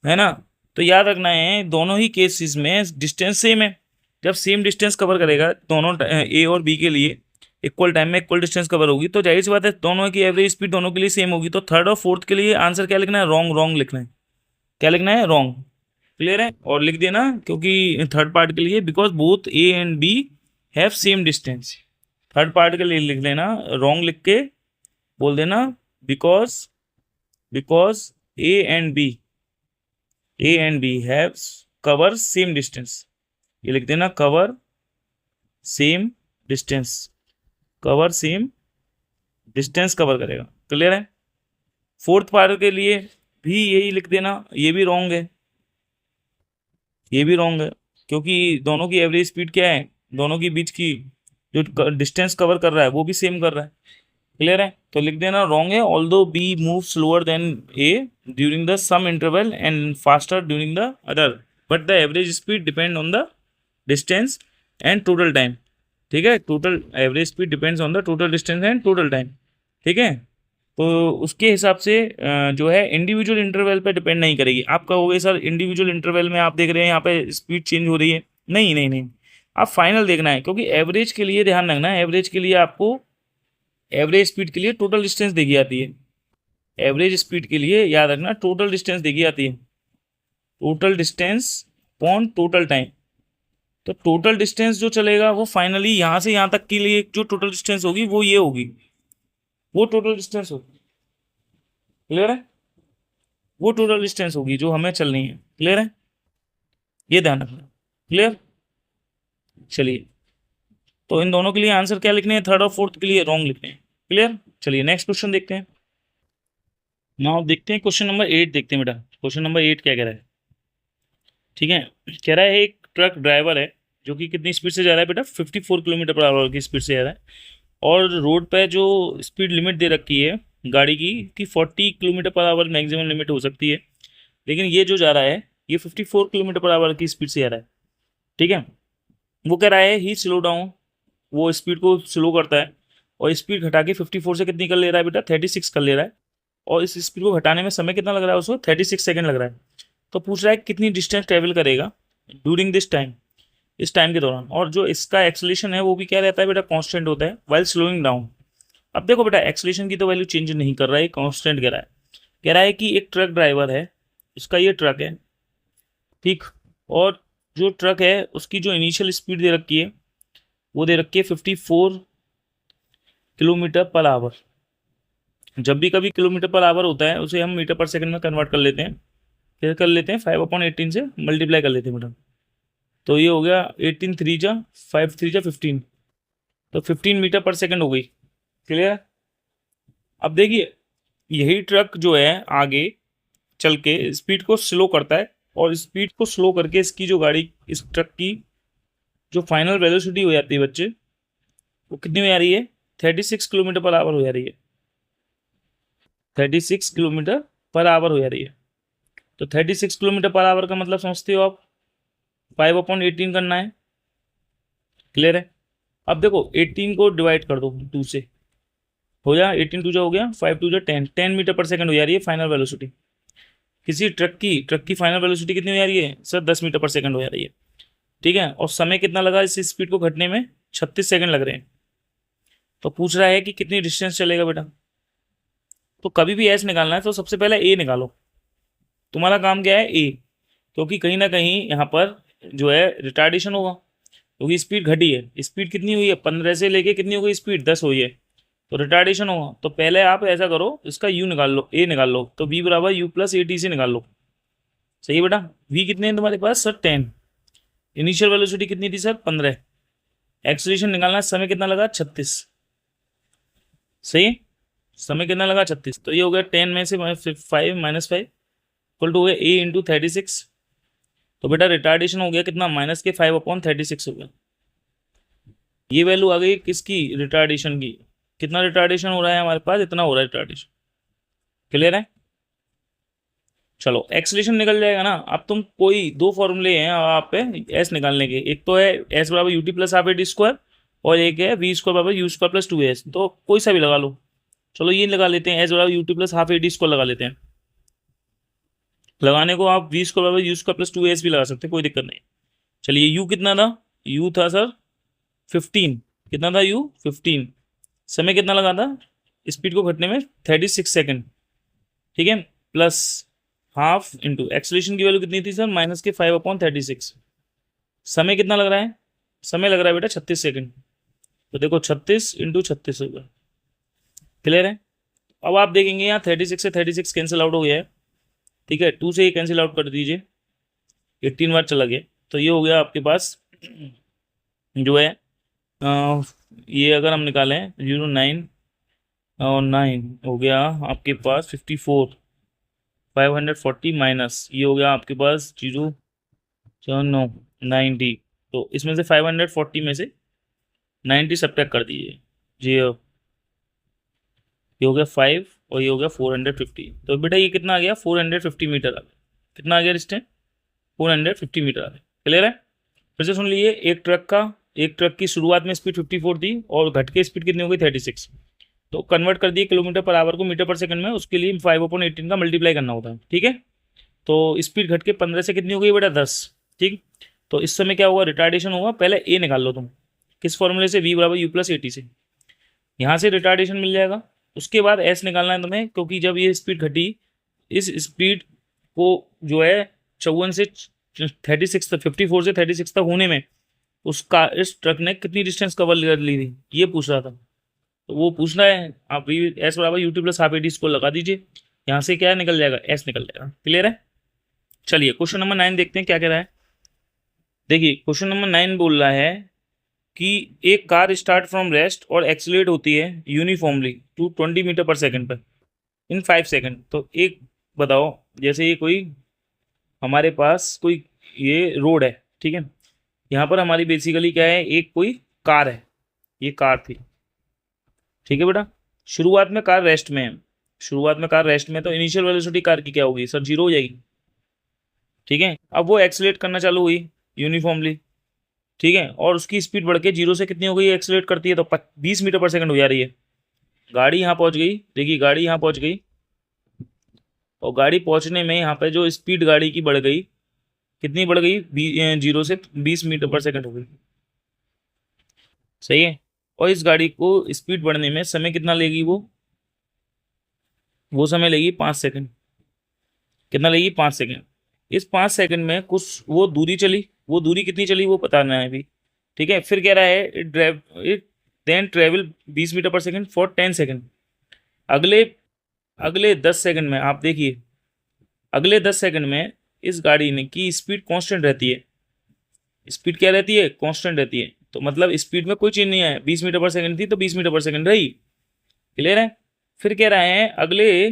Speaker 1: है ना, तो याद रखना है दोनों ही केसेस में डिस्टेंस सेम है, जब सेम डिस्टेंस कवर करेगा दोनों ए और बी के लिए इक्वल टाइम में इक्वल डिस्टेंस कवर होगी, तो जाहिर सी बात है दोनों की एवरेज स्पीड दोनों के लिए सेम होगी, तो थर्ड और फोर्थ के लिए आंसर क्या लिखना है, रॉन्ग, रॉन्ग लिखना है, क्या लिखना है, रॉन्ग। क्लियर है, और लिख देना क्योंकि थर्ड पार्ट के लिए because both A and B have same distance, third part के लिए लिख देना रॉन्ग लिख के बोल देना because, because A and B have cover same distance, ये लिख देना cover same distance, cover same distance cover करेगा। क्लियर है। फोर्थ पार्ट के लिए भी यही लिख देना, ये भी रॉन्ग है, ये भी रॉन्ग है, क्योंकि दोनों की एवरेज स्पीड क्या है, दोनों के बीच की जो डिस्टेंस कवर कर रहा है वो भी सेम कर रहा है। क्लियर है, तो लिख देना रॉन्ग है, although B move slower than A during the some interval and faster during the other, but the average speed depend on the distance and total time, ठीक है, total average speed depends on the total distance and total time, ठीक है। तो उसके हिसाब से जो है इंडिविजुअल इंटरवल पे डिपेंड नहीं करेगी। आप कहोगे सर इंडिविजुअल इंटरवल में आप देख रहे हैं यहाँ पे स्पीड चेंज हो रही है, नहीं नहीं नहीं, आप फाइनल देखना है, क्योंकि एवरेज के लिए ध्यान रखना है, एवरेज के लिए आपको एवरेज स्पीड के लिए टोटल डिस्टेंस देखी जाती है। एवरेज स्पीड के लिए याद रखना टोटल डिस्टेंस देखी जाती है, total distance upon total time. तो टोटल डिस्टेंस जो चलेगा वो फाइनली यहाँ से यहाँ तक के लिए जो टोटल डिस्टेंस होगी वो ये होगी, वो टोटल डिस्टेंस होगी। क्लियर है? वो टोटल डिस्टेंस होगी जो हमें चलनी है। क्लियर है? ये ध्यान रखना। क्लियर? चलिए, तो इन दोनों के लिए आंसर क्या लिखने हैं, थर्ड और फोर्थ के लिए रॉन्ग लिखने हैं। क्लियर? चलिए नेक्स्ट क्वेश्चन देखते हैं। नाउ देखते हैं क्वेश्चन नंबर 8, देखते हैं बेटा क्वेश्चन नंबर 8 क्या कह रहा है। ठीक है, कह रहा है एक ट्रक ड्राइवर है जो कि कितनी स्पीड से जा रहा है बेटा, 54 किलोमीटर पर आवर की स्पीड से जा रहा है, और रोड पे जो स्पीड लिमिट दे रखी है गाड़ी की कि 40 kilometre per hour maximum limit हो सकती है, लेकिन ये जो जा रहा है ये 54 किलोमीटर पर आवर की स्पीड से जा रहा है। ठीक है, वो कह रहा है ही स्लो डाउन, वो स्पीड को स्लो करता है और स्पीड घटा के 54 से कितनी कर ले रहा है बेटा, 36 कर ले रहा है, और इस स्पीड को घटाने में समय कितना लग रहा है उसको, 36 सेकंड लग रहा है। तो पूछ रहा है कितनी डिस्टेंस ट्रेवल करेगा ड्यूरिंग दिस टाइम, इस टाइम के दौरान, और जो इसका एक्सेलेरेशन है वो भी क्या रहता है बेटा, कांस्टेंट होता है वाइल स्लोइंग डाउन। अब देखो बेटा एक्सेलेरेशन की तो वैल्यू चेंज नहीं कर रहा है, कांस्टेंट कह रहा है कि एक ट्रक ड्राइवर है, इसका ये ट्रक है, ठीक, और जो ट्रक है उसकी जो इनिशियल स्पीड दे रखी है वो दे रखी है 54 किलोमीटर पर आवर। जब भी कभी किलोमीटर पर आवर होता है उसे हम मीटर पर सेकंड में कन्वर्ट कर लेते हैं, फिर कर लेते हैं 5/18 से मल्टीप्लाई कर लेते हैं बेटा। तो ये हो गया 18 3 जा 5 3 जा 15, तो 15 मीटर पर सेकंड हो गई। क्लियर? अब देखिए यही ट्रक जो है आगे चल के स्पीड को स्लो करता है, और स्पीड को स्लो करके इसकी जो गाड़ी, इस ट्रक की जो फाइनल वेलोसिटी हो जाती है बच्चे, वो कितनी हो जा रही है, 36 किलोमीटर पर आवर हो जा रही है, 36 किलोमीटर पर आवर हो जा रही है। तो 36 किलोमीटर पर आवर का मतलब समझते हो आप, 5/18 करना है। क्लियर है? अब देखो 18 को डिवाइड कर दो 2 से, हो जाए 18 2 जा हो गया, 5 2 जा 10 मीटर पर सेकंड हो जा रही है फाइनल वेलोसिटी। किसी ट्रक की फाइनल वेलोसिटी कितनी हो जा रही है सर, 10 मीटर पर सेकंड हो जा रही है। ठीक है, और समय कितना लगा इस स्पीड को घटने में, 36 सेकंड लग रहे हैं। तो पूछ रहा है कि कितनी डिस्टेंस चलेगा बेटा। तो कभी भी एस निकालना है तो सबसे पहले ए निकालो, तुम्हारा काम क्या है ए, क्योंकि कहीं ना कहीं यहाँ पर जो है रिटार्डेशन होगा, क्योंकि स्पीड घटी है। स्पीड कितनी हुई है, 15 से लेके कितनी हो गई स्पीड, 10 हुई है, तो रिटार्डेशन होगा। तो पहले आप ऐसा करो, इसका यू निकाल लो, ए निकाल लो, तो बी बराबर यू प्लस ए टी से निकाल लो। सही है बेटा? वी कितने हैं तुम्हारे पास सर, 10। इनिशियल वेलोसिटी कितनी थी सर, 15। एक्सेलरेशन निकालना है, समय कितना लगा, 36। सही है, समय कितना लगा, 36। तो ये हो गया 10 में से 5 माइनस 5 इक्वल टू हो गया ए इंटू 36। तो बेटा रिटार्डेशन हो गया कितना, -5/36 हो गया। ये वैल्यू आ गई किसकी, रिटार्डेशन की। कितना रिटार्डेशन हो रहा है हमारे पास, इतना हो रहा है रिटार्डेशन। क्लियर है? चलो एक्सेलरेशन निकल जाएगा ना। अब तुम कोई दो फॉर्मूले हैं आप पे एस निकालने के, एक तो है एस बराबर UT plus half A T square, और एक है वी स्क्वायर बराबर यू स्क्वायर प्लस 2 एस। तो कोई सा भी लगा लो, चलो ये लगा लेते हैं, एस बराबर UT plus half A T square लगा लेते हैं। लगाने को आप वी स्क्वायर बराबर यू स्क्वायर प्लस 2 एस भी लगा सकते हैं, कोई दिक्कत नहीं। चलिए यू कितना था, यू था सर 15, कितना था यू 15, समय कितना लगा था स्पीड को घटने में, 36 सेकंड। ठीक है, प्लस हाफ इंटू एक्सेलरेशन की वैल्यू कितनी थी सर, -5/36। समय कितना लग रहा है, समय लग रहा है बेटा 36 सेकंड। तो देखो 36 इंटू 36 होगा। क्लियर है? अब आप देखेंगे यहाँ 36 से 36 कैंसिल आउट हो गया है। ठीक है, 2 से ये कैंसिल आउट कर दीजिए, 18 बार चला गया। तो ये हो गया आपके पास जो है ये अगर हम निकालें 0.9 और 9 हो गया आपके पास 54, 540 माइनस ये हो गया आपके पास 0.9 90। तो इसमें से 540 में से 90 सब्ट्रैक्ट कर दीजिए जी, ये हो गया 5 और ये हो गया 450। तो बेटा ये कितना आ गया, 450 मीटर आ गया। कितना आ गया डिस्टेंस, 450 मीटर आ गया। क्लियर है? फिर से सुन लीजिए, एक ट्रक की शुरुआत में स्पीड 54 थी और घट के स्पीड कितनी हो गई, 36। तो कन्वर्ट कर दिए किलोमीटर पर आवर को मीटर पर सेकंड में, उसके लिए 5/18 का मल्टीप्लाई करना होता है, ठीक है। तो स्पीड घट के 15 से कितनी हो गई बेटा, 10, ठीक। तो इस समय क्या हुआ, रिटार्डेशन हुआ। पहले ए निकाल लो तुम, किस फॉर्मूले से, v = u+at से, यहाँ से रिटार्डेशन मिल जाएगा। उसके बाद एस निकालना है तुम्हें, क्योंकि जब ये स्पीड घटी, इस स्पीड को जो है 54 से 36 तक, 54 से 36 तक होने में उसका, इस ट्रक ने कितनी डिस्टेंस कवर कर ली थी, ये पूछ रहा था। तो वो पूछना है, आप S = u+12 इसको लगा दीजिए, यहाँ से क्या निकल जाएगा, एस निकल जाएगा। क्लियर है। चलिए क्वेश्चन नंबर 9 देखते हैं क्या कह रहा है। देखिए क्वेश्चन नंबर 9 बोल रहा है कि एक कार स्टार्ट फ्रॉम रेस्ट और एक्सीलरेट होती है uniformly to 20 metre per second पर इन 5 सेकंड। तो एक बताओ, जैसे ये कोई हमारे पास कोई ये रोड है, ठीक है, यहाँ पर हमारी बेसिकली क्या है, एक कोई कार है, ये कार थी, ठीक है बेटा। शुरुआत में कार रेस्ट में है, शुरुआत में कार रेस्ट में, तो इनिशियल वेलोसिटी कार की क्या होगी सर, 0 हो जाएगी, ठीक है। अब वो एक्सीलरेट करना चालू हुई यूनिफॉर्मली, ठीक है, और उसकी स्पीड बढ़ के 0 से कितनी हो गई, एक्सीलरेट करती है तो 20 मीटर पर सेकंड हो जा रही है। गाड़ी यहाँ पहुँच गई, देखिए गाड़ी यहाँ पहुँच गई, और गाड़ी पहुँचने में यहाँ पे जो स्पीड गाड़ी की बढ़ गई, कितनी बढ़ गई, 0 से 20 मीटर पर सेकंड हो गई, सही है। और इस गाड़ी को स्पीड बढ़ने में समय कितना लेगी, वो समय लेगी 5 सेकंड। कितना लेगी, 5 सेकंड। इस 5 सेकंड में कुछ वो दूरी चली, वो दूरी कितनी चली वो बताना है अभी, ठीक है। फिर कह रहा है it then travel 20 metre per second for 10 second. अगले अगले 10 सेकंड में आप देखिए, अगले 10 सेकंड में इस गाड़ी ने की स्पीड कांस्टेंट रहती है। स्पीड क्या रहती है, कांस्टेंट रहती है। तो मतलब स्पीड में कोई चेंज नहीं है, 20 मीटर पर सेकंड थी तो 20 मीटर पर सेकंड रही। क्लियर है। फिर कह रहा है अगले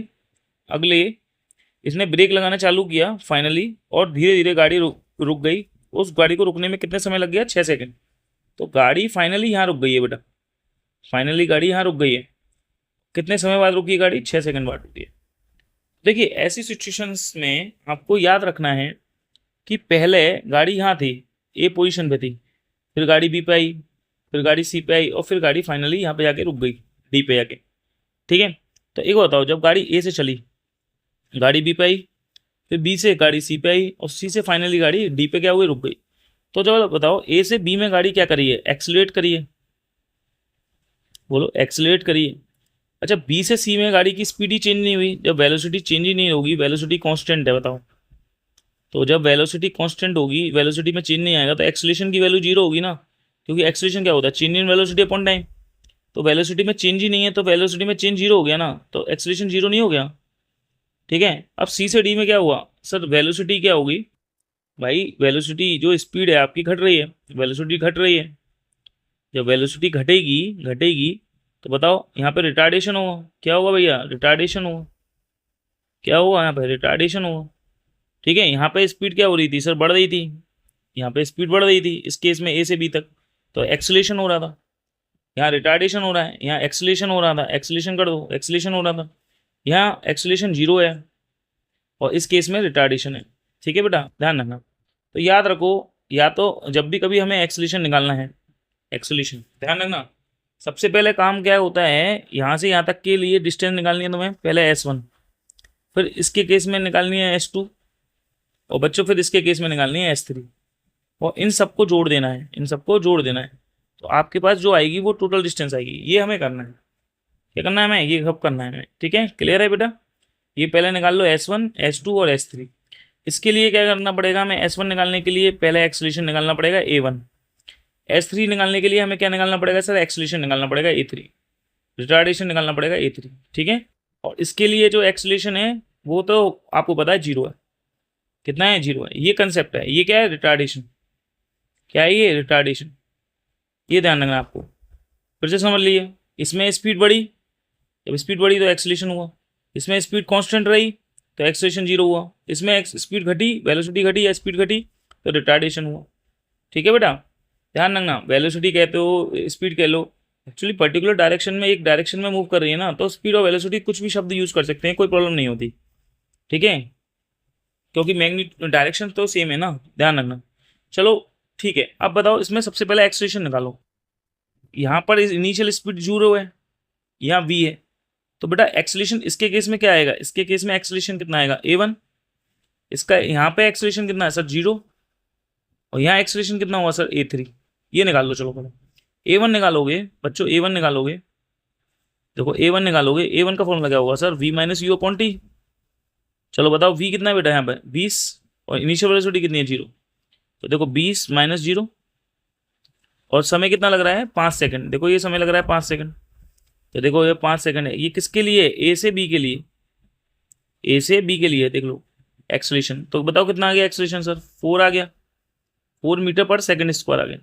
Speaker 1: अगले इसने ब्रेक लगाना चालू किया फाइनली, और धीरे धीरे गाड़ी रुक गई। उस गाड़ी को रुकने में कितने समय लग गया, 6 सेकंड। तो गाड़ी फाइनली यहाँ रुक गई है बेटा, फाइनली गाड़ी यहाँ रुक गई है। कितने समय बाद रुकी गाड़ी, 6 सेकंड बाद रुकी है। देखिए ऐसी सिचुएशंस में आपको याद रखना है कि पहले गाड़ी यहाँ थी, ए पोजीशन पे थी, फिर गाड़ी बी पे आई, फिर गाड़ी सी पे आई, और फिर गाड़ी फाइनली यहाँ पे जाके रुक गई, डी पे जाके, ठीक है। तो एक बताओ, जब गाड़ी ए से चली, गाड़ी बी पे आई, फिर बी से गाड़ी सी पे आई, और सी से फाइनली गाड़ी डी पे क्या हुई, रुक गई। तो जब बताओ ए से बी में गाड़ी क्या करी है, एक्सीलरेट करी है, बोलो एक्सीलरेट करी है। अच्छा बी से सी में गाड़ी की स्पीड ही चेंज नहीं हुई, जब वेलोसिटी चेंज ही नहीं होगी, वेलोसिटी कांस्टेंट है, बताओ। तो जब वेलोसिटी कांस्टेंट होगी, वेलोसिटी में चेंज नहीं आएगा, तो एक्सीलरेशन की वैल्यू 0 होगी ना, क्योंकि एक्सीलरेशन क्या होता है, change in velocity upon time. तो वेलोसिटी में चेंज ही नहीं है, तो वेलोसिटी में चेंज 0 हो गया ना, तो एक्सीलरेशन 0 नहीं हो गया, ठीक है। अब सी से डी में क्या हुआ सर, वेलोसिटी क्या होगी भाई, वेलोसिटी जो स्पीड है आपकी घट रही है, वेलोसिटी घट रही है। जब वेलोसिटी घटेगी घटेगी तो बताओ यहाँ पे रिटार्डेशन होगा, क्या होगा भैया, रिटार्डेशन होगा। क्या हुआ यहाँ पे, रिटार्डेशन हुआ, ठीक है। यहाँ पे स्पीड क्या हो रही थी सर, बढ़ रही थी, यहाँ पे स्पीड बढ़ रही थी इस केस में ए से बी तक, तो एक्सीलरेशन हो रहा था। यहाँ रिटार्डेशन हो रहा है, यहाँ एक्सीलरेशन हो रहा था, एक्सीलरेशन कर दो, एक्सीलरेशन हो रहा था। यहाँ एक्सीलरेशन 0 है, और इस केस में रिटार्डेशन है, ठीक है बेटा, ध्यान रखना। तो याद रखो, या तो जब भी कभी हमें एक्सीलरेशन निकालना है, एक्सीलरेशन ध्यान रखना, सबसे पहले काम क्या होता है, यहाँ से यहाँ तक के लिए डिस्टेंस निकालनी है तुम्हें, पहले S1, फिर इसके केस में निकालनी है S2, और बच्चों फिर इसके केस में निकालनी है S3, और इन सबको जोड़ देना है, इन सबको जोड़ देना है। तो आपके पास जो आएगी वो टोटल डिस्टेंस आएगी, ये हमें करना है। क्या करना है हमें, ये सब करना है हमें, ठीक है। क्लियर है बेटा। ये पहले निकाल लो S1, S2 और S3। इसके लिए क्या करना पड़ेगा हमें, S1 निकालने के लिए पहले एक्सीलरेशन निकालना पड़ेगा A1, S3 निकालने के लिए हमें क्या निकालना पड़ेगा सर, एक्सीलरेशन निकालना पड़ेगा A3, रिटार्डेशन निकालना पड़ेगा A3, ठीक है। और इसके लिए जो एक्सीलरेशन है वो तो आपको पता है 0 है, कितना है, 0 है। ये कंसेप्ट है, ये क्या है, रिटार्डेशन। क्या है ये, रिटार्डेशन। ये ध्यान रखना आपको, फिर से समझ लिए। इसमें स्पीड बढ़ी, जब स्पीड बढ़ी तो एक्सीलरेशन हुआ, इसमें स्पीड कांस्टेंट रही तो एक्सीलरेशन 0 हुआ, इसमें स्पीड घटी, वेलोसिटी घटी या स्पीड घटी तो रिटार्डेशन हुआ, ठीक है बेटा। ध्यान रखना, वेलोसिटी कहते हो, स्पीड कह लो, एक्चुअली पर्टिकुलर डायरेक्शन में, एक डायरेक्शन में मूव कर रही है ना, तो स्पीड और वेलोसिटी कुछ भी शब्द यूज कर सकते हैं, कोई प्रॉब्लम नहीं होती, ठीक है, क्योंकि मैग्नीट्यूड डायरेक्शन तो सेम है ना, ध्यान रखना। चलो ठीक है, अब बताओ इसमें सबसे पहले एक्सीलरेशन निकालो। यहाँ पर इनिशियल स्पीड 0 है, यहाँ v है, तो बेटा एक्सेलरेशन इसके केस में क्या आएगा, इसके केस में एक्सेलरेशन कितना आएगा a1, इसका यहाँ पे एक्सेलरेशन कितना है सर 0, और यहाँ एक्सेलरेशन कितना हुआ सर a3। ये निकाल लो, चलो पहले a1 निकालोगे बच्चों, a1 निकालोगे, देखो a1 निकालोगे, a1 का फॉर्मूला क्या होगा sir v minus u upon T. चलो बताओ v कितना है बेटा यहाँ पे 20, और इनिशियल वेलोसिटी कितनी है 0, तो देखो 20 माइनस 0, और समय कितना लग रहा है 5 सेकंड, देखो ये समय लग रहा है 5 सेकंड, तो देखो ये 5 सेकंड है, ये किसके लिए, ए से बी के लिए, ए से बी के लिए देख लो एक्सेलरेशन। तो बताओ कितना आ गया एक्सेलरेशन सर 4 आ गया, 4 मीटर पर सेकंड स्क्वायर आ गया।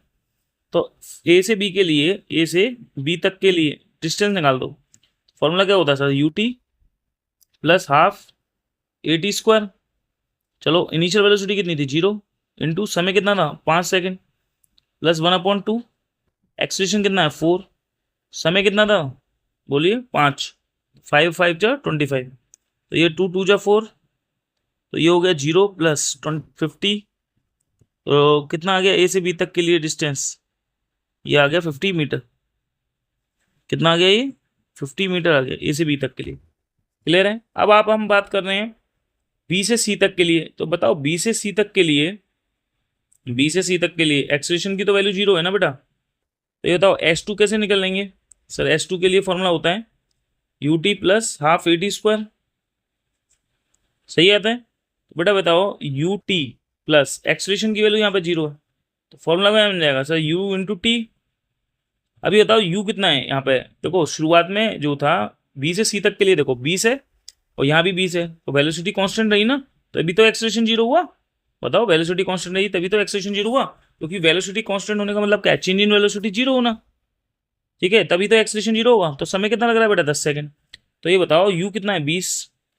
Speaker 1: तो ए से बी के लिए, ए से बी तक के लिए डिस्टेंस निकाल दो, फॉर्मूला क्या होता है sir UT plus half A T square. चलो इनिशियल वेलोसिटी कितनी थी 0, इंटू समय कितना था 5 सेकंड, प्लस 1/2, एक्सेलरेशन कितना है 4, समय कितना था बोलिए 5, 5 5 जा 25, तो ये 2 2 जा 4, तो ये हो गया 0 प्लस 50, तो कितना आ गया ए से बी तक के लिए डिस्टेंस, ये आ गया 50 मीटर। कितना आ गया ये 50 मीटर आ गया ए से बी तक के लिए। क्लियर है। अब आप हम बात कर रहे हैं बी से सी तक के लिए, तो बताओ बी से सी तक के लिए, बी से सी तक के लिए एक्सेलरेशन की तो वैल्यू 0 है ना बेटा, तो ये बताओ S2 कैसे निकल लेंगे सर, S2 के लिए फॉर्मूला होता है ut plus half A T square, सही आता है। तो बेटा बताओ ut प्लस एक्सेलरेशन की वैल्यू यहाँ पे 0 है, तो फॉर्मूला क्या बन जाएगा सर u इंटू टी। अभी बताओ u कितना है यहाँ पे, देखो शुरुआत में जो था बी से सी तक के लिए देखो 20 है, और यहाँ भी 20 है, तो वेलोसिटी कांस्टेंट रही ना, तो अभी तो एक्सेलरेशन 0 हुआ। बताओ वेलोसिटी कांस्टेंट रही तभी तो एक्सेलरेशन 0 हुआ, क्योंकि वेलोसिटी कांस्टेंट होने का मतलब क्या है, चेंज इन वेलोसिटी 0 होना, ठीक है, तभी तो एक्सेलरेशन 0 होगा। तो समय कितना लग रहा है बेटा 10 सेकंड, तो ये बताओ u कितना है 20,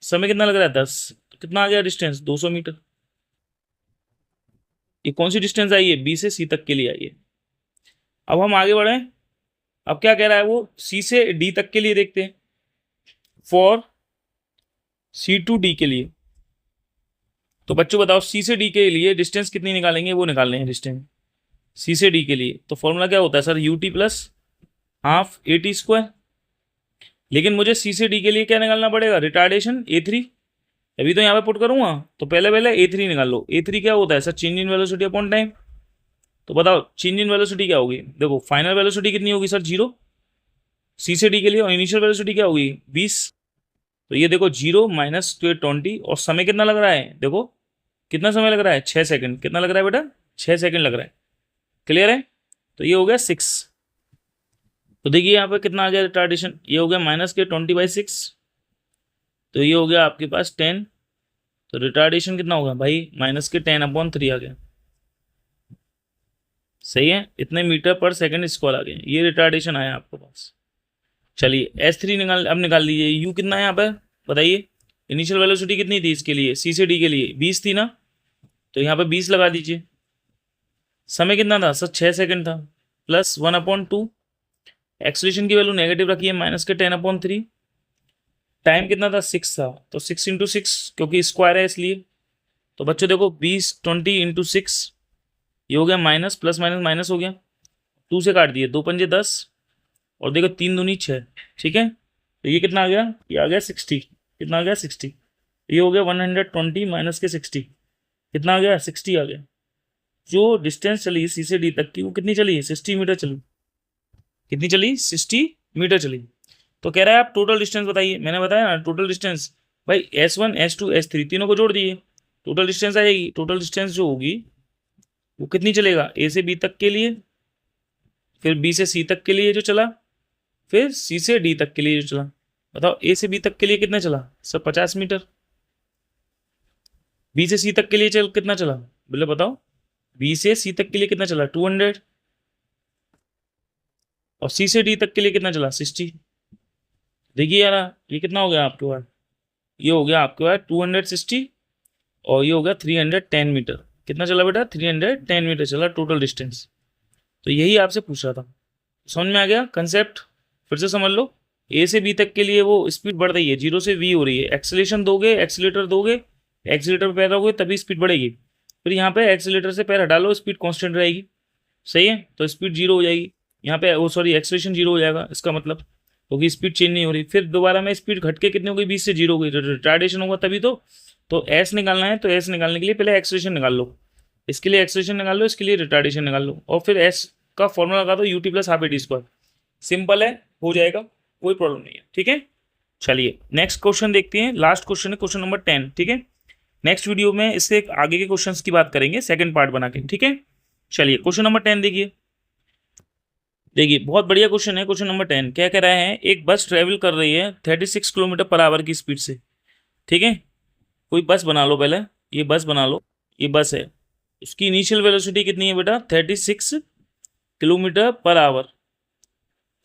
Speaker 1: समय कितना लग रहा है 10, तो कितना आ गया डिस्टेंस 200 मीटर। ये कौन सी डिस्टेंस आई है, बी से सी तक के लिए आई है। अब हम आगे बढ़े, अब क्या कह रहा है वो सी से डी तक के लिए देखते हैं, फॉर सी टू डी के लिए। तो बच्चों बताओ सी से डी के लिए डिस्टेंस कितनी निकालेंगे, वो निकालने हैं डिस्टेंस सी से डी के लिए। तो फॉर्मूला क्या होता है sir UT plus half A T square, लेकिन मुझे सी से डी के लिए क्या निकालना पड़ेगा, रिटार्डेशन A3, अभी तो यहाँ पे पुट करूंगा, तो पहले पहले A3 निकाल लो। A3 क्या होता है sir change in velocity upon time. तो बताओ चेंज इन वेलोसिटी क्या होगी, देखो फाइनल वेलोसिटी कितनी होगी सर 0 सी से डी के लिए, और इनिशियल वेलोसिटी क्या होगी 20, तो ये देखो 0 माइनस 20, और समय कितना लग रहा है, देखो कितना समय लग रहा है 6 सेकंड, कितना लग रहा है बेटा 6 सेकंड लग रहा है। क्लियर है। तो ये हो गया 6, तो देखिए यहाँ पे कितना आ गया रिटार्डेशन, ये हो गया -20/6, तो ये हो गया आपके पास 10, तो रिटार्डेशन कितना होगा भाई -10/3 आ गया। सही है, इतने मीटर पर सेकंड स्क्वायर आ गए, ये रिटार्डेशन आया आपके पास। चलिए S3 निकाल, अब निकाल लीजिए u कितना है यहाँ पर बताइए, इनिशियल वेलोसिटी कितनी थी इसके लिए सी से डी के लिए 20 थी ना, तो यहाँ पे 20 लगा दीजिए। समय कितना था सर 6 सेकंड था, प्लस 1/2, एक्सेलरेशन की वैल्यू नेगेटिव रखी है -10/3, टाइम कितना था 6 था, तो 6 × 6 क्योंकि स्क्वायर है इसलिए। तो बच्चों देखो 20 20 × 6, ये हो गया माइनस, प्लस माइनस माइनस हो गया, 2 से काट दिए, 2 पंजे 10, और देखो 3 दूनी 6, ठीक है, तो ये कितना आ गया, ये आ गया 60, कितना आ गया 60, ये हो गया 120 माइनस के 60, कितना आ गया 60 आ गया। जो डिस्टेंस चली सी से डी तक की वो कितनी चली 60 मीटर चली, कितनी चली 60 मीटर चली। तो कह रहा है आप टोटल डिस्टेंस बताइए, मैंने बताया ना टोटल डिस्टेंस भाई S1 S2 S3 तीनों को जोड़ दिए, टोटल डिस्टेंस आएगी। टोटल डिस्टेंस जो होगी वो कितनी चलेगा, ए से बी तक के लिए, फिर बी से सी तक के लिए जो चला, फिर सी से डी तक के लिए जो चला। बताओ ए से बी तक के लिए कितना चला सर 50 मीटर, बी से सी तक के लिए चल कितना चला, बोले बताओ बी से सी तक के लिए कितना चला 200, और सी से डी तक के लिए कितना चला 60। देखिए यार ये कितना हो गया आपके पास, ये हो गया आपके पास 260, और ये हो गया 310 मीटर। कितना चला बेटा 310 मीटर चला टोटल डिस्टेंस। तो यही आपसे पूछ रहा था, समझ में आ गया कंसेप्ट, फिर से समझ लो। ए से बी तक के लिए वो स्पीड बढ़ रही है, 0 से V हो रही है, एक्सेलेरेशन दोगे, एक्सीलेटर दोगे, एक्सीलेटर पर पैर रहोगे तभी स्पीड बढ़ेगी, फिर यहाँ पे एक्सीलेटर से पैर हटा लो स्पीड कांस्टेंट रहेगी, सही है, तो स्पीड 0 हो जाएगी यहाँ पे, वो सॉरी एक्सेलरेशन 0 हो जाएगा इसका मतलब। क्योंकि स्पीड चेंज नहीं हो रही। फिर दोबारा में स्पीड घट के कितनी हो गई, 20 से 0 हो गई, रिटार्डेशन होगा तभी तो एस निकालना है, तो एस निकालने के लिए पहले एक्सलेशन निकाल लो, इसके लिए एक्सलेशन निकाल लो, इसके लिए रिटार्डेशन निकाल लो, और फिर एस का फॉर्मूला लगा दो ut plus half A T square. Simple है, हो जाएगा, कोई प्रॉब्लम नहीं है। ठीक है, चलिए नेक्स्ट क्वेश्चन देखते हैं। लास्ट क्वेश्चन है क्वेश्चन नंबर 10। ठीक है, नेक्स्ट वीडियो में इससे आगे के क्वेश्चंस की बात करेंगे, सेकंड पार्ट बना के। ठीक है, चलिए क्वेश्चन नंबर 10 देखिए। देखिए बहुत बढ़िया क्वेश्चन है। क्वेश्चन नंबर 10 क्या कह रहा है, एक बस ट्रेवल कर रही है 36 किलोमीटर पर आवर की स्पीड से। ठीक है, कोई बस बना लो, पहले ये बस बना लो, ये बस है, उसकी इनिशियल वेलोसिटी कितनी है बेटा, 36 किलोमीटर पर आवर।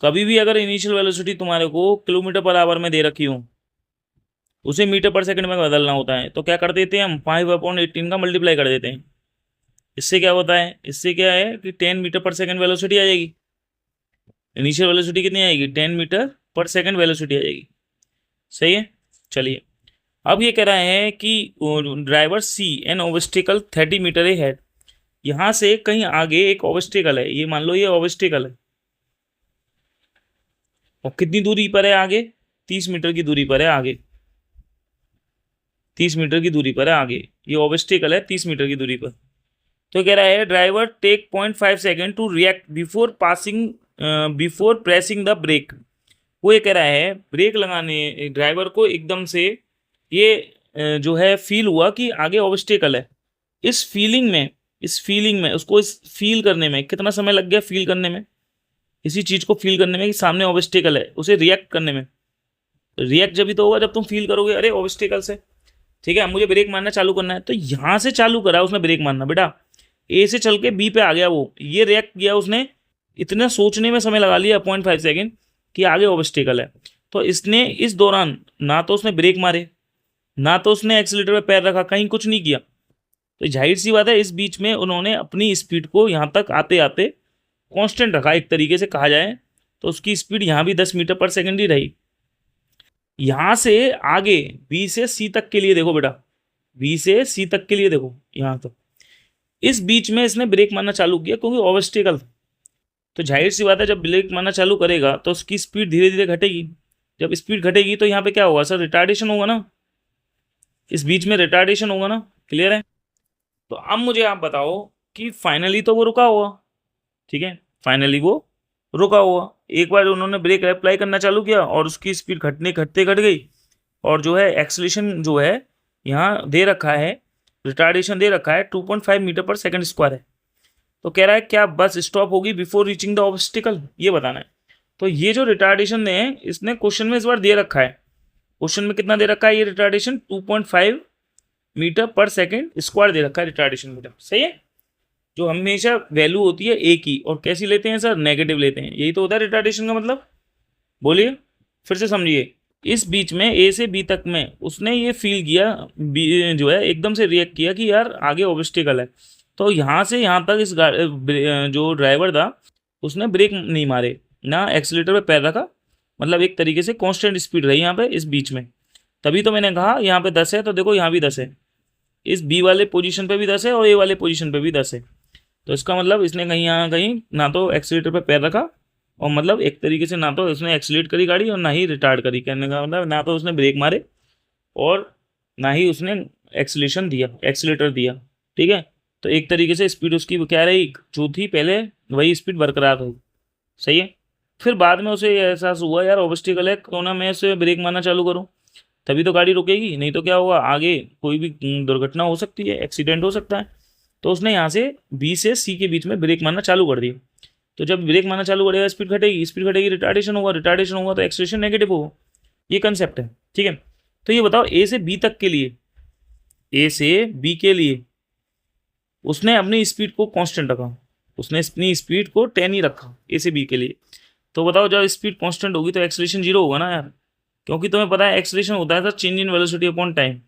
Speaker 1: कभी भी अगर इनिशियल वेलोसिटी तुम्हारे को किलोमीटर पर आवर में दे रखी हो, उसे मीटर पर सेकंड में बदलना होता है, तो क्या कर देते हैं हम, 5/18 का मल्टीप्लाई कर देते हैं। इससे क्या होता है, इससे क्या है कि 10 मीटर पर सेकंड वेलोसिटी आ जाएगी। इनिशियल वेलोसिटी कितनी आएगी, 10 मीटर पर सेकंड वेलोसिटी आ जाएगी। सही है, चलिए अब ये कह रहा है कि driver see an obstacle 30 metre ahead, यहाँ से कहीं आगे एक ऑब्स्टिकल है, ये मान लो ये ऑब्स्टिकल है, और कितनी दूरी पर है आगे, 30 मीटर की दूरी पर है आगे, 30 मीटर की दूरी पर है आगे, ये ऑब्स्टिकल है 30 मीटर की दूरी पर। तो कह रहा है driver take 0.5 second to react before pressing the brake. वो ये कह रहा है ब्रेक लगाने ड्राइवर को एकदम से ये जो है फील हुआ कि आगे ऑब्स्टिकल है। इस फीलिंग में उसको इस फील करने में कितना समय लग गया, फील करने में, इसी चीज़ को फील करने में कि सामने ऑब्स्टिकल है, उसे रिएक्ट करने में। रिएक्ट जब भी तो होगा जब तुम फील करोगे अरे ऑब्स्टिकल से, ठीक है, मुझे ब्रेक मारना चालू करना है, तो यहाँ से चालू करा उसने ब्रेक मारना, बेटा ए से चल के बी पे आ गया, वो ये रिएक्ट किया उसने, इतना सोचने में समय लगा लिया 0.5 सेकेंड कि आगे ऑब्स्टिकल है। तो इसने इस दौरान ना तो उसने ब्रेक मारे, ना तो उसने एक्सीलेटर पे पैर रखा, कहीं कुछ नहीं किया। तो जाहिर सी बात है इस बीच में उन्होंने अपनी स्पीड को यहाँ तक आते आते कांस्टेंट रखा, एक तरीके से कहा जाए तो उसकी स्पीड यहाँ भी 10 मीटर पर सेकंड ही रही। यहाँ से आगे बी से सी तक के लिए देखो बेटा, बी से सी तक के लिए देखो, यहाँ तक इस बीच में इसने ब्रेक मारना चालू किया क्योंकि ऑब्स्टिकल था। तो जाहिर सी बात है जब ब्रेक मारना चालू करेगा तो उसकी स्पीड धीरे धीरे घटेगी। जब स्पीड घटेगी तो यहाँ पे क्या होगा सर, रिटार्डेशन होगा ना, इस बीच में रिटार्डेशन होगा ना, क्लियर है। तो अब मुझे आप बताओ कि फाइनली तो वो रुका हुआ, ठीक है, फाइनली वो रुका हुआ, एक बार उन्होंने ब्रेक अप्लाई करना चालू किया और उसकी स्पीड घटते घट गई, और जो है एक्सेलेरेशन जो है यहाँ दे रखा है, रिटार्डेशन दे रखा है 2.5 मीटर पर सेकंड स्क्वायर है। तो कह रहा है क्या बस स्टॉप होगी बिफोर रीचिंग द ऑब्स्टिकल, ये बताना है। तो ये जो रिटार्डेशन ने इसने क्वेश्चन में इस बार दे रखा है, क्वेश्चन में कितना दे रखा है, ये retardation 2.5 metre per second square दे रखा है रिटार्डेशन मीटर, सही है। जो हमेशा वैल्यू होती है ए की, और कैसी लेते हैं सर, नेगेटिव लेते हैं, यही तो होता है रिटार्डेशन का मतलब। बोलिए फिर से समझिए, इस बीच में ए से बी तक में उसने ये फील किया, बी जो है एकदम से रिएक्ट किया कि यार आगे ऑब्स्टिकल है, तो यहाँ से यहाँ तक इस जो ड्राइवर था उसने ब्रेक नहीं मारे, ना एक्सीलेटर पे पैर रखा, मतलब एक तरीके से कांस्टेंट स्पीड रही यहाँ पे इस बीच में। तभी तो मैंने कहा यहाँ पे 10 है, तो देखो यहाँ भी 10 है, इस बी वाले पोजीशन पे भी 10 है और ए वाले पोजीशन पे भी 10 है। तो इसका मतलब इसने कहीं यहाँ कहीं ना तो एक्सीलेटर पे पैर रखा, और मतलब एक तरीके से ना तो उसने एक्सीलेट करी गाड़ी और ना ही रिटार्ड करी, कहने का मतलब ना तो उसने ब्रेक मारे और ना ही उसने एक्सीलेटर दिया, ठीक है। तो एक तरीके से स्पीड उसकी क्या रही, जो थी पहले वही स्पीड बरकरार रही, सही है। फिर बाद में उसे एहसास हुआ यार ऑब्स्टिकल है, क्यों ना मैं इसे ब्रेक मारना चालू करूँ, तभी तो गाड़ी रुकेगी, नहीं तो क्या होगा आगे कोई भी दुर्घटना हो सकती है, एक्सीडेंट हो सकता है। तो उसने यहाँ से बी से सी के बीच में ब्रेक मारना चालू कर दिया। तो जब ब्रेक मारना चालू करेगा स्पीड घटेगी, रिटार्डेशन होगा तो एक्सेलेरेशन नेगेटिव होगा, ये कंसेप्ट है, ठीक है। तो ये बताओ ए से बी के लिए उसने अपनी स्पीड को कांस्टेंट रखा, उसने अपनी स्पीड को 10 ही रखा ए से बी के लिए। तो बताओ जब स्पीड कांस्टेंट होगी तो एक्सेलेरेशन 0 होगा ना यार, क्योंकि तुम्हें पता है एक्सेलेरेशन होता है sir change in velocity upon time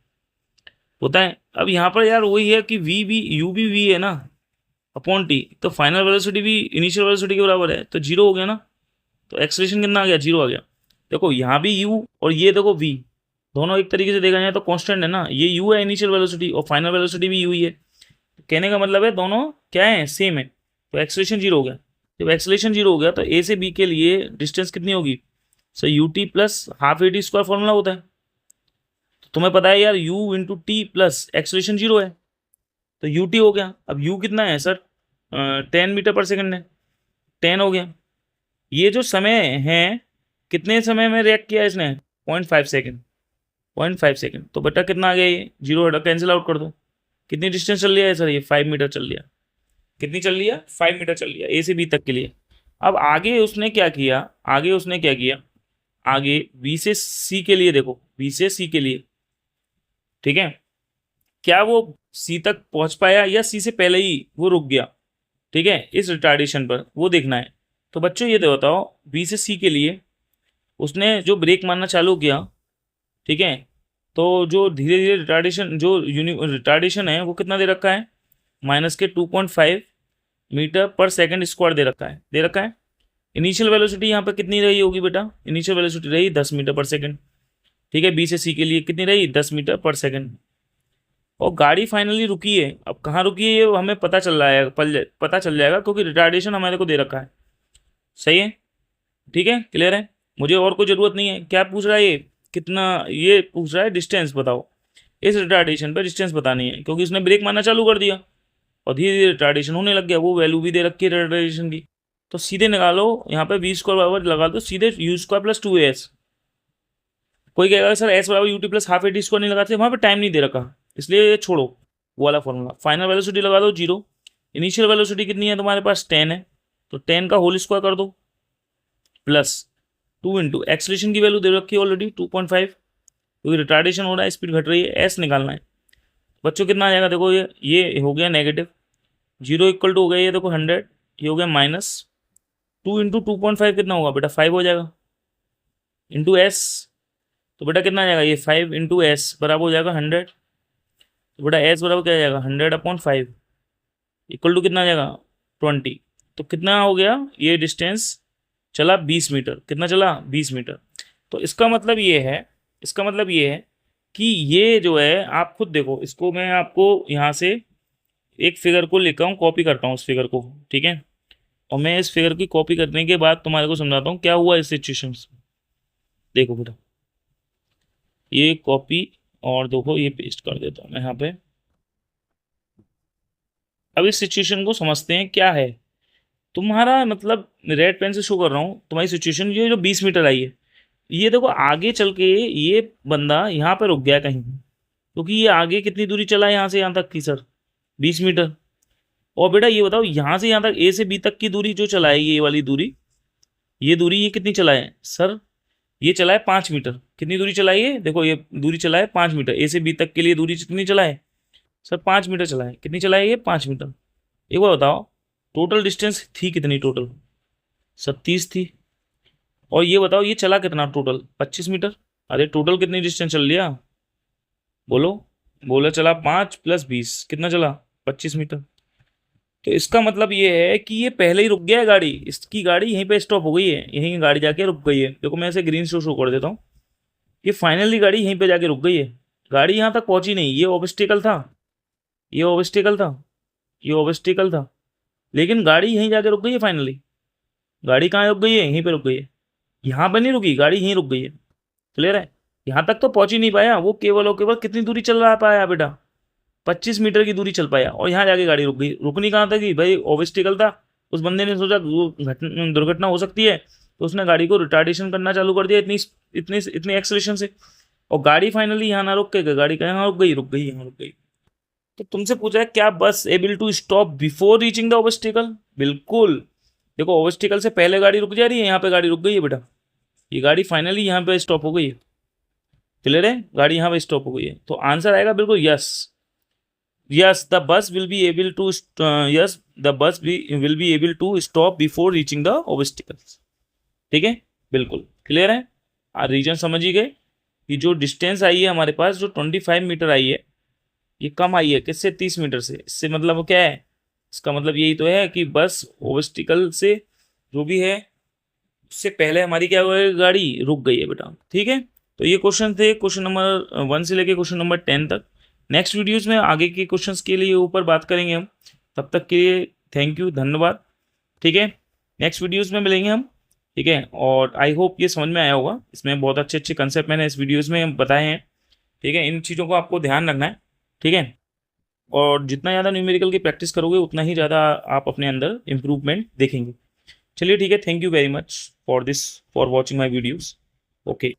Speaker 1: होता है। अब यहाँ पर यार वही है कि वी भी यू भी वी है ना अपॉन टी, तो फाइनल वेलोसिटी भी इनिशियल वेलोसिटी के बराबर है, तो 0 हो गया ना, तो एक्सेलेरेशन कितना आ गया, 0 आ गया। देखो यहाँ भी यू और ये देखो वी, दोनों एक तरीके से देखा जाए तो कांस्टेंट है ना, ये यू है इनिशियल वेलोसिटी और फाइनल वेलोसिटी भी यू ही है, कहने का मतलब है दोनों क्या है, सेम है। तो एक्सेलेरेशन 0 हो गया, जब एक्सेलेरेशन 0 हो गया तो ए से बी के लिए डिस्टेंस कितनी होगी, so U T plus half A T square formula होता है। तो तुम्हें पता है यार you into T plus acceleration 0 है, तो यू टी हो गया। अब यू कितना है सर, 10 मीटर पर सेकेंड है, 10 हो गया। ये जो समय है कितने समय में रिएक्ट किया इसने, 0.5 सेकेंड, 0.5 सेकेंड। तो बेटा कितना आ गया, ये 0 हटा कैंसिल आउट कर दो। कितनी डिस्टेंस चल लिया है सर, ये 5 मीटर चल लिया। कितनी चल लिया, 5 मीटर चल लिया ए से बी तक के लिए। अब आगे उसने क्या किया, आगे उसने क्या किया, आगे बी से सी के लिए, देखो बी से सी के लिए, ठीक है, क्या वो सी तक पहुंच पाया या सी से पहले ही वो रुक गया, ठीक है, इस रिटार्डेशन पर वो देखना है। तो बच्चों ये तो बताओ, बी से सी के लिए उसने जो ब्रेक मारना चालू किया, ठीक है, तो जो धीरे धीरे रिटार्डेशन, जो रिटार्डेशन है वो कितना दे रखा है, माइनस के 2.5 मीटर पर सेकंड स्क्वायर दे रखा है, दे रखा है। इनिशियल वेलोसिटी यहाँ पे कितनी रही होगी बेटा, इनिशियल वेलोसिटी रही 10 मीटर पर सेकंड, ठीक है, बी से सी के लिए कितनी रही, 10 मीटर पर सेकंड। और गाड़ी फाइनली रुकी है। अब कहाँ रुकी है ये हमें पता चल रहा है, पता चल जाएगा क्योंकि रिटार्डेशन हमारे को दे रखा है। सही है, ठीक है, क्लियर है, मुझे और कोई ज़रूरत नहीं है। क्या पूछ रहा है ये, कितना, ये पूछ रहा है डिस्टेंस बताओ, इस रिटार्डेशन पर डिस्टेंस बतानी है क्योंकि इसने ब्रेक मारना चालू कर दिया और धीरे धीरे रिटार्डेशन होने लग गया, वो वैल्यू भी दे रखी है रिटार्डेशन की। तो सीधे निकालो यहाँ पे वी स्क्वायर बराबर लगा दो सीधे यू स्क्वायर प्लस 2as। कोई कहेगा सर एस बराबर UT plus half A T square नहीं लगाते, वहाँ पे टाइम नहीं दे रखा इसलिए ये छोड़ो वो वाला फॉर्मूला। फाइनल वेलोसिटी लगा दो 0, इनिशियल वेलोसिटी कितनी है तुम्हारे पास 10 है, तो 10 का होल स्क्वायर कर दो प्लस 2 इंटू एक्सलेशन की वैल्यू दे रखी है ऑलरेडी 2.5, क्योंकि रिटार्डेशन हो रहा है, स्पीड घट रही है, एस निकालना है। बच्चों कितना आ जाएगा, देखो ये हो गया नेगेटिव, 0 इक्वल टू हो गया ये देखो 100, ये हो गया माइनस 2 इंटू 2.5 कितना होगा बेटा 5 हो जाएगा, इंटू एस, तो बेटा कितना आ जाएगा ये 5 इंटू एस बराबर हो जाएगा 100। तो बेटा एस बराबर क्या आ जाएगा 100/5 इक्वल टू कितना आ जाएगा 20। तो कितना हो गया ये डिस्टेंस चला 20 मीटर, कितना चला 20 मीटर। तो इसका मतलब ये है, इसका मतलब ये है कि ये जो है आप खुद देखो, इसको मैं आपको यहाँ से एक फिगर को लिखा हूँ, कॉपी करता हूँ उस फिगर को, ठीक है, और मैं इस फिगर की कॉपी करने के बाद तुम्हारे को समझाता हूँ क्या हुआ इस सिचुएशन में। देखो बेटा ये कॉपी और देखो ये पेस्ट कर देता हूँ मैं यहाँ पे। अब इस सिचुएशन को समझते हैं क्या है। तुम्हारा मतलब रेड पेन से शो कर रहा हूँ तुम्हारी सिचुएशन, ये जो 20 मीटर आई है, ये देखो आगे चल के ये बंदा यहाँ पे रुक गया कहीं, क्योंकि ये आगे कितनी दूरी चला है यहाँ से यहाँ तक की सर 20 मीटर। और बेटा ये बताओ यहाँ से यहाँ तक ए से बी तक की दूरी जो चला है, ये वाली दूरी, ये दूरी ये कितनी चला है सर, ये चला है 5 मीटर। कितनी दूरी चला है ये, देखो ये दूरी चला है 5 मीटर, ए से बी तक के लिए दूरी कितनी चला है सर 5 मीटर चला है। कितनी चला है ये 5 मीटर। एक बार बताओ टोटल डिस्टेंस थी कितनी, टोटल 37 थी। और ये बताओ ये चला कितना टोटल 25 मीटर। अरे टोटल कितनी डिस्टेंस चल लिया बोलो, बोला चला 5 + 20 कितना चला 25 मीटर। तो इसका मतलब ये है कि ये पहले ही रुक गया है गाड़ी, इसकी गाड़ी यहीं पे स्टॉप हो गई है, यहीं गाड़ी जाके रुक गई है। देखो मैं ऐसे ग्रीन शो कर देता हूँ, ये फाइनली गाड़ी यहीं पे जाके रुक गई है। गाड़ी यहाँ तक पहुंची नहीं, ये ऑब्स्टिकल था, ये ऑब्स्टिकल था, ये ऑब्स्टिकल था, लेकिन गाड़ी यहीं जाके रुक गई है फाइनली। गाड़ी कहाँ रुक गई है, यहीं पे रुक गई है, यहाँ पे नहीं रुकी, गाड़ी यहीं रुक गई है। क्लियर है, यहाँ तक तो पहुंच ही नहीं पाया वो, केवल और केवल कितनी दूरी चल रहा पाया बेटा 25 मीटर की दूरी चल पाया, और यहाँ जाके गाड़ी रुक गई। रुकनी कहाँ तक, भाई ऑब्स्टिकल था, उस बंदे ने सोचा दुर्घटना हो सकती है, तो उसने गाड़ी को रिटार्डेशन करना चालू कर दिया इतनी इतनी इतनी एक्सेलेरेशन से, और गाड़ी फाइनली यहाँ ना रुक के गाड़ी कहाँ रुक गई, रुक गई यहाँ रुक गई। तो तुमसे पूछा है क्या bus able to stop before reaching the obstacle, बिल्कुल। देखो ऑब्स्टिकल से पहले गाड़ी रुक जा रही है, यहाँ पे गाड़ी रुक गई है बेटा, ये गाड़ी फाइनली यहाँ पे स्टॉप हो गई है। क्लियर है, गाड़ी यहाँ पे स्टॉप हो गई है, तो आंसर आएगा बिल्कुल yes. Yes, the bus will be able to yes, the bus will be able to stop before reaching the obstacles। ठीक है, बिल्कुल क्लियर है। रीजन समझ ही गए कि जो डिस्टेंस आई है हमारे पास, जो 25 मीटर आई है, ये कम आई है किससे, 30 मीटर से। इससे मतलब वो क्या है, इसका मतलब यही तो है कि बस ऑब्स्टिकल से जो भी है उससे पहले हमारी क्या हुआ है, गाड़ी रुक गई है बेटा। ठीक है, तो ये क्वेश्चन थे क्वेश्चन नंबर 1 से लेके क्वेश्चन नंबर 10 तक। नेक्स्ट वीडियोज़ में आगे के क्वेश्चंस के लिए ऊपर बात करेंगे हम, तब तक के लिए थैंक यू, धन्यवाद। ठीक है, नेक्स्ट वीडियोज़ में मिलेंगे हम। ठीक है, और आई होप ये समझ में आया होगा। इसमें बहुत अच्छे अच्छे कंसेप्ट मैंने इस वीडियोस में बताए हैं। ठीक है, इन चीज़ों को आपको ध्यान रखना है। ठीक है, और जितना ज़्यादा न्यूमेरिकल की प्रैक्टिस करोगे उतना ही ज़्यादा आप अपने अंदर इम्प्रूवमेंट देखेंगे। चलिए ठीक है, thank you very much for this, for watching my videos. Okay.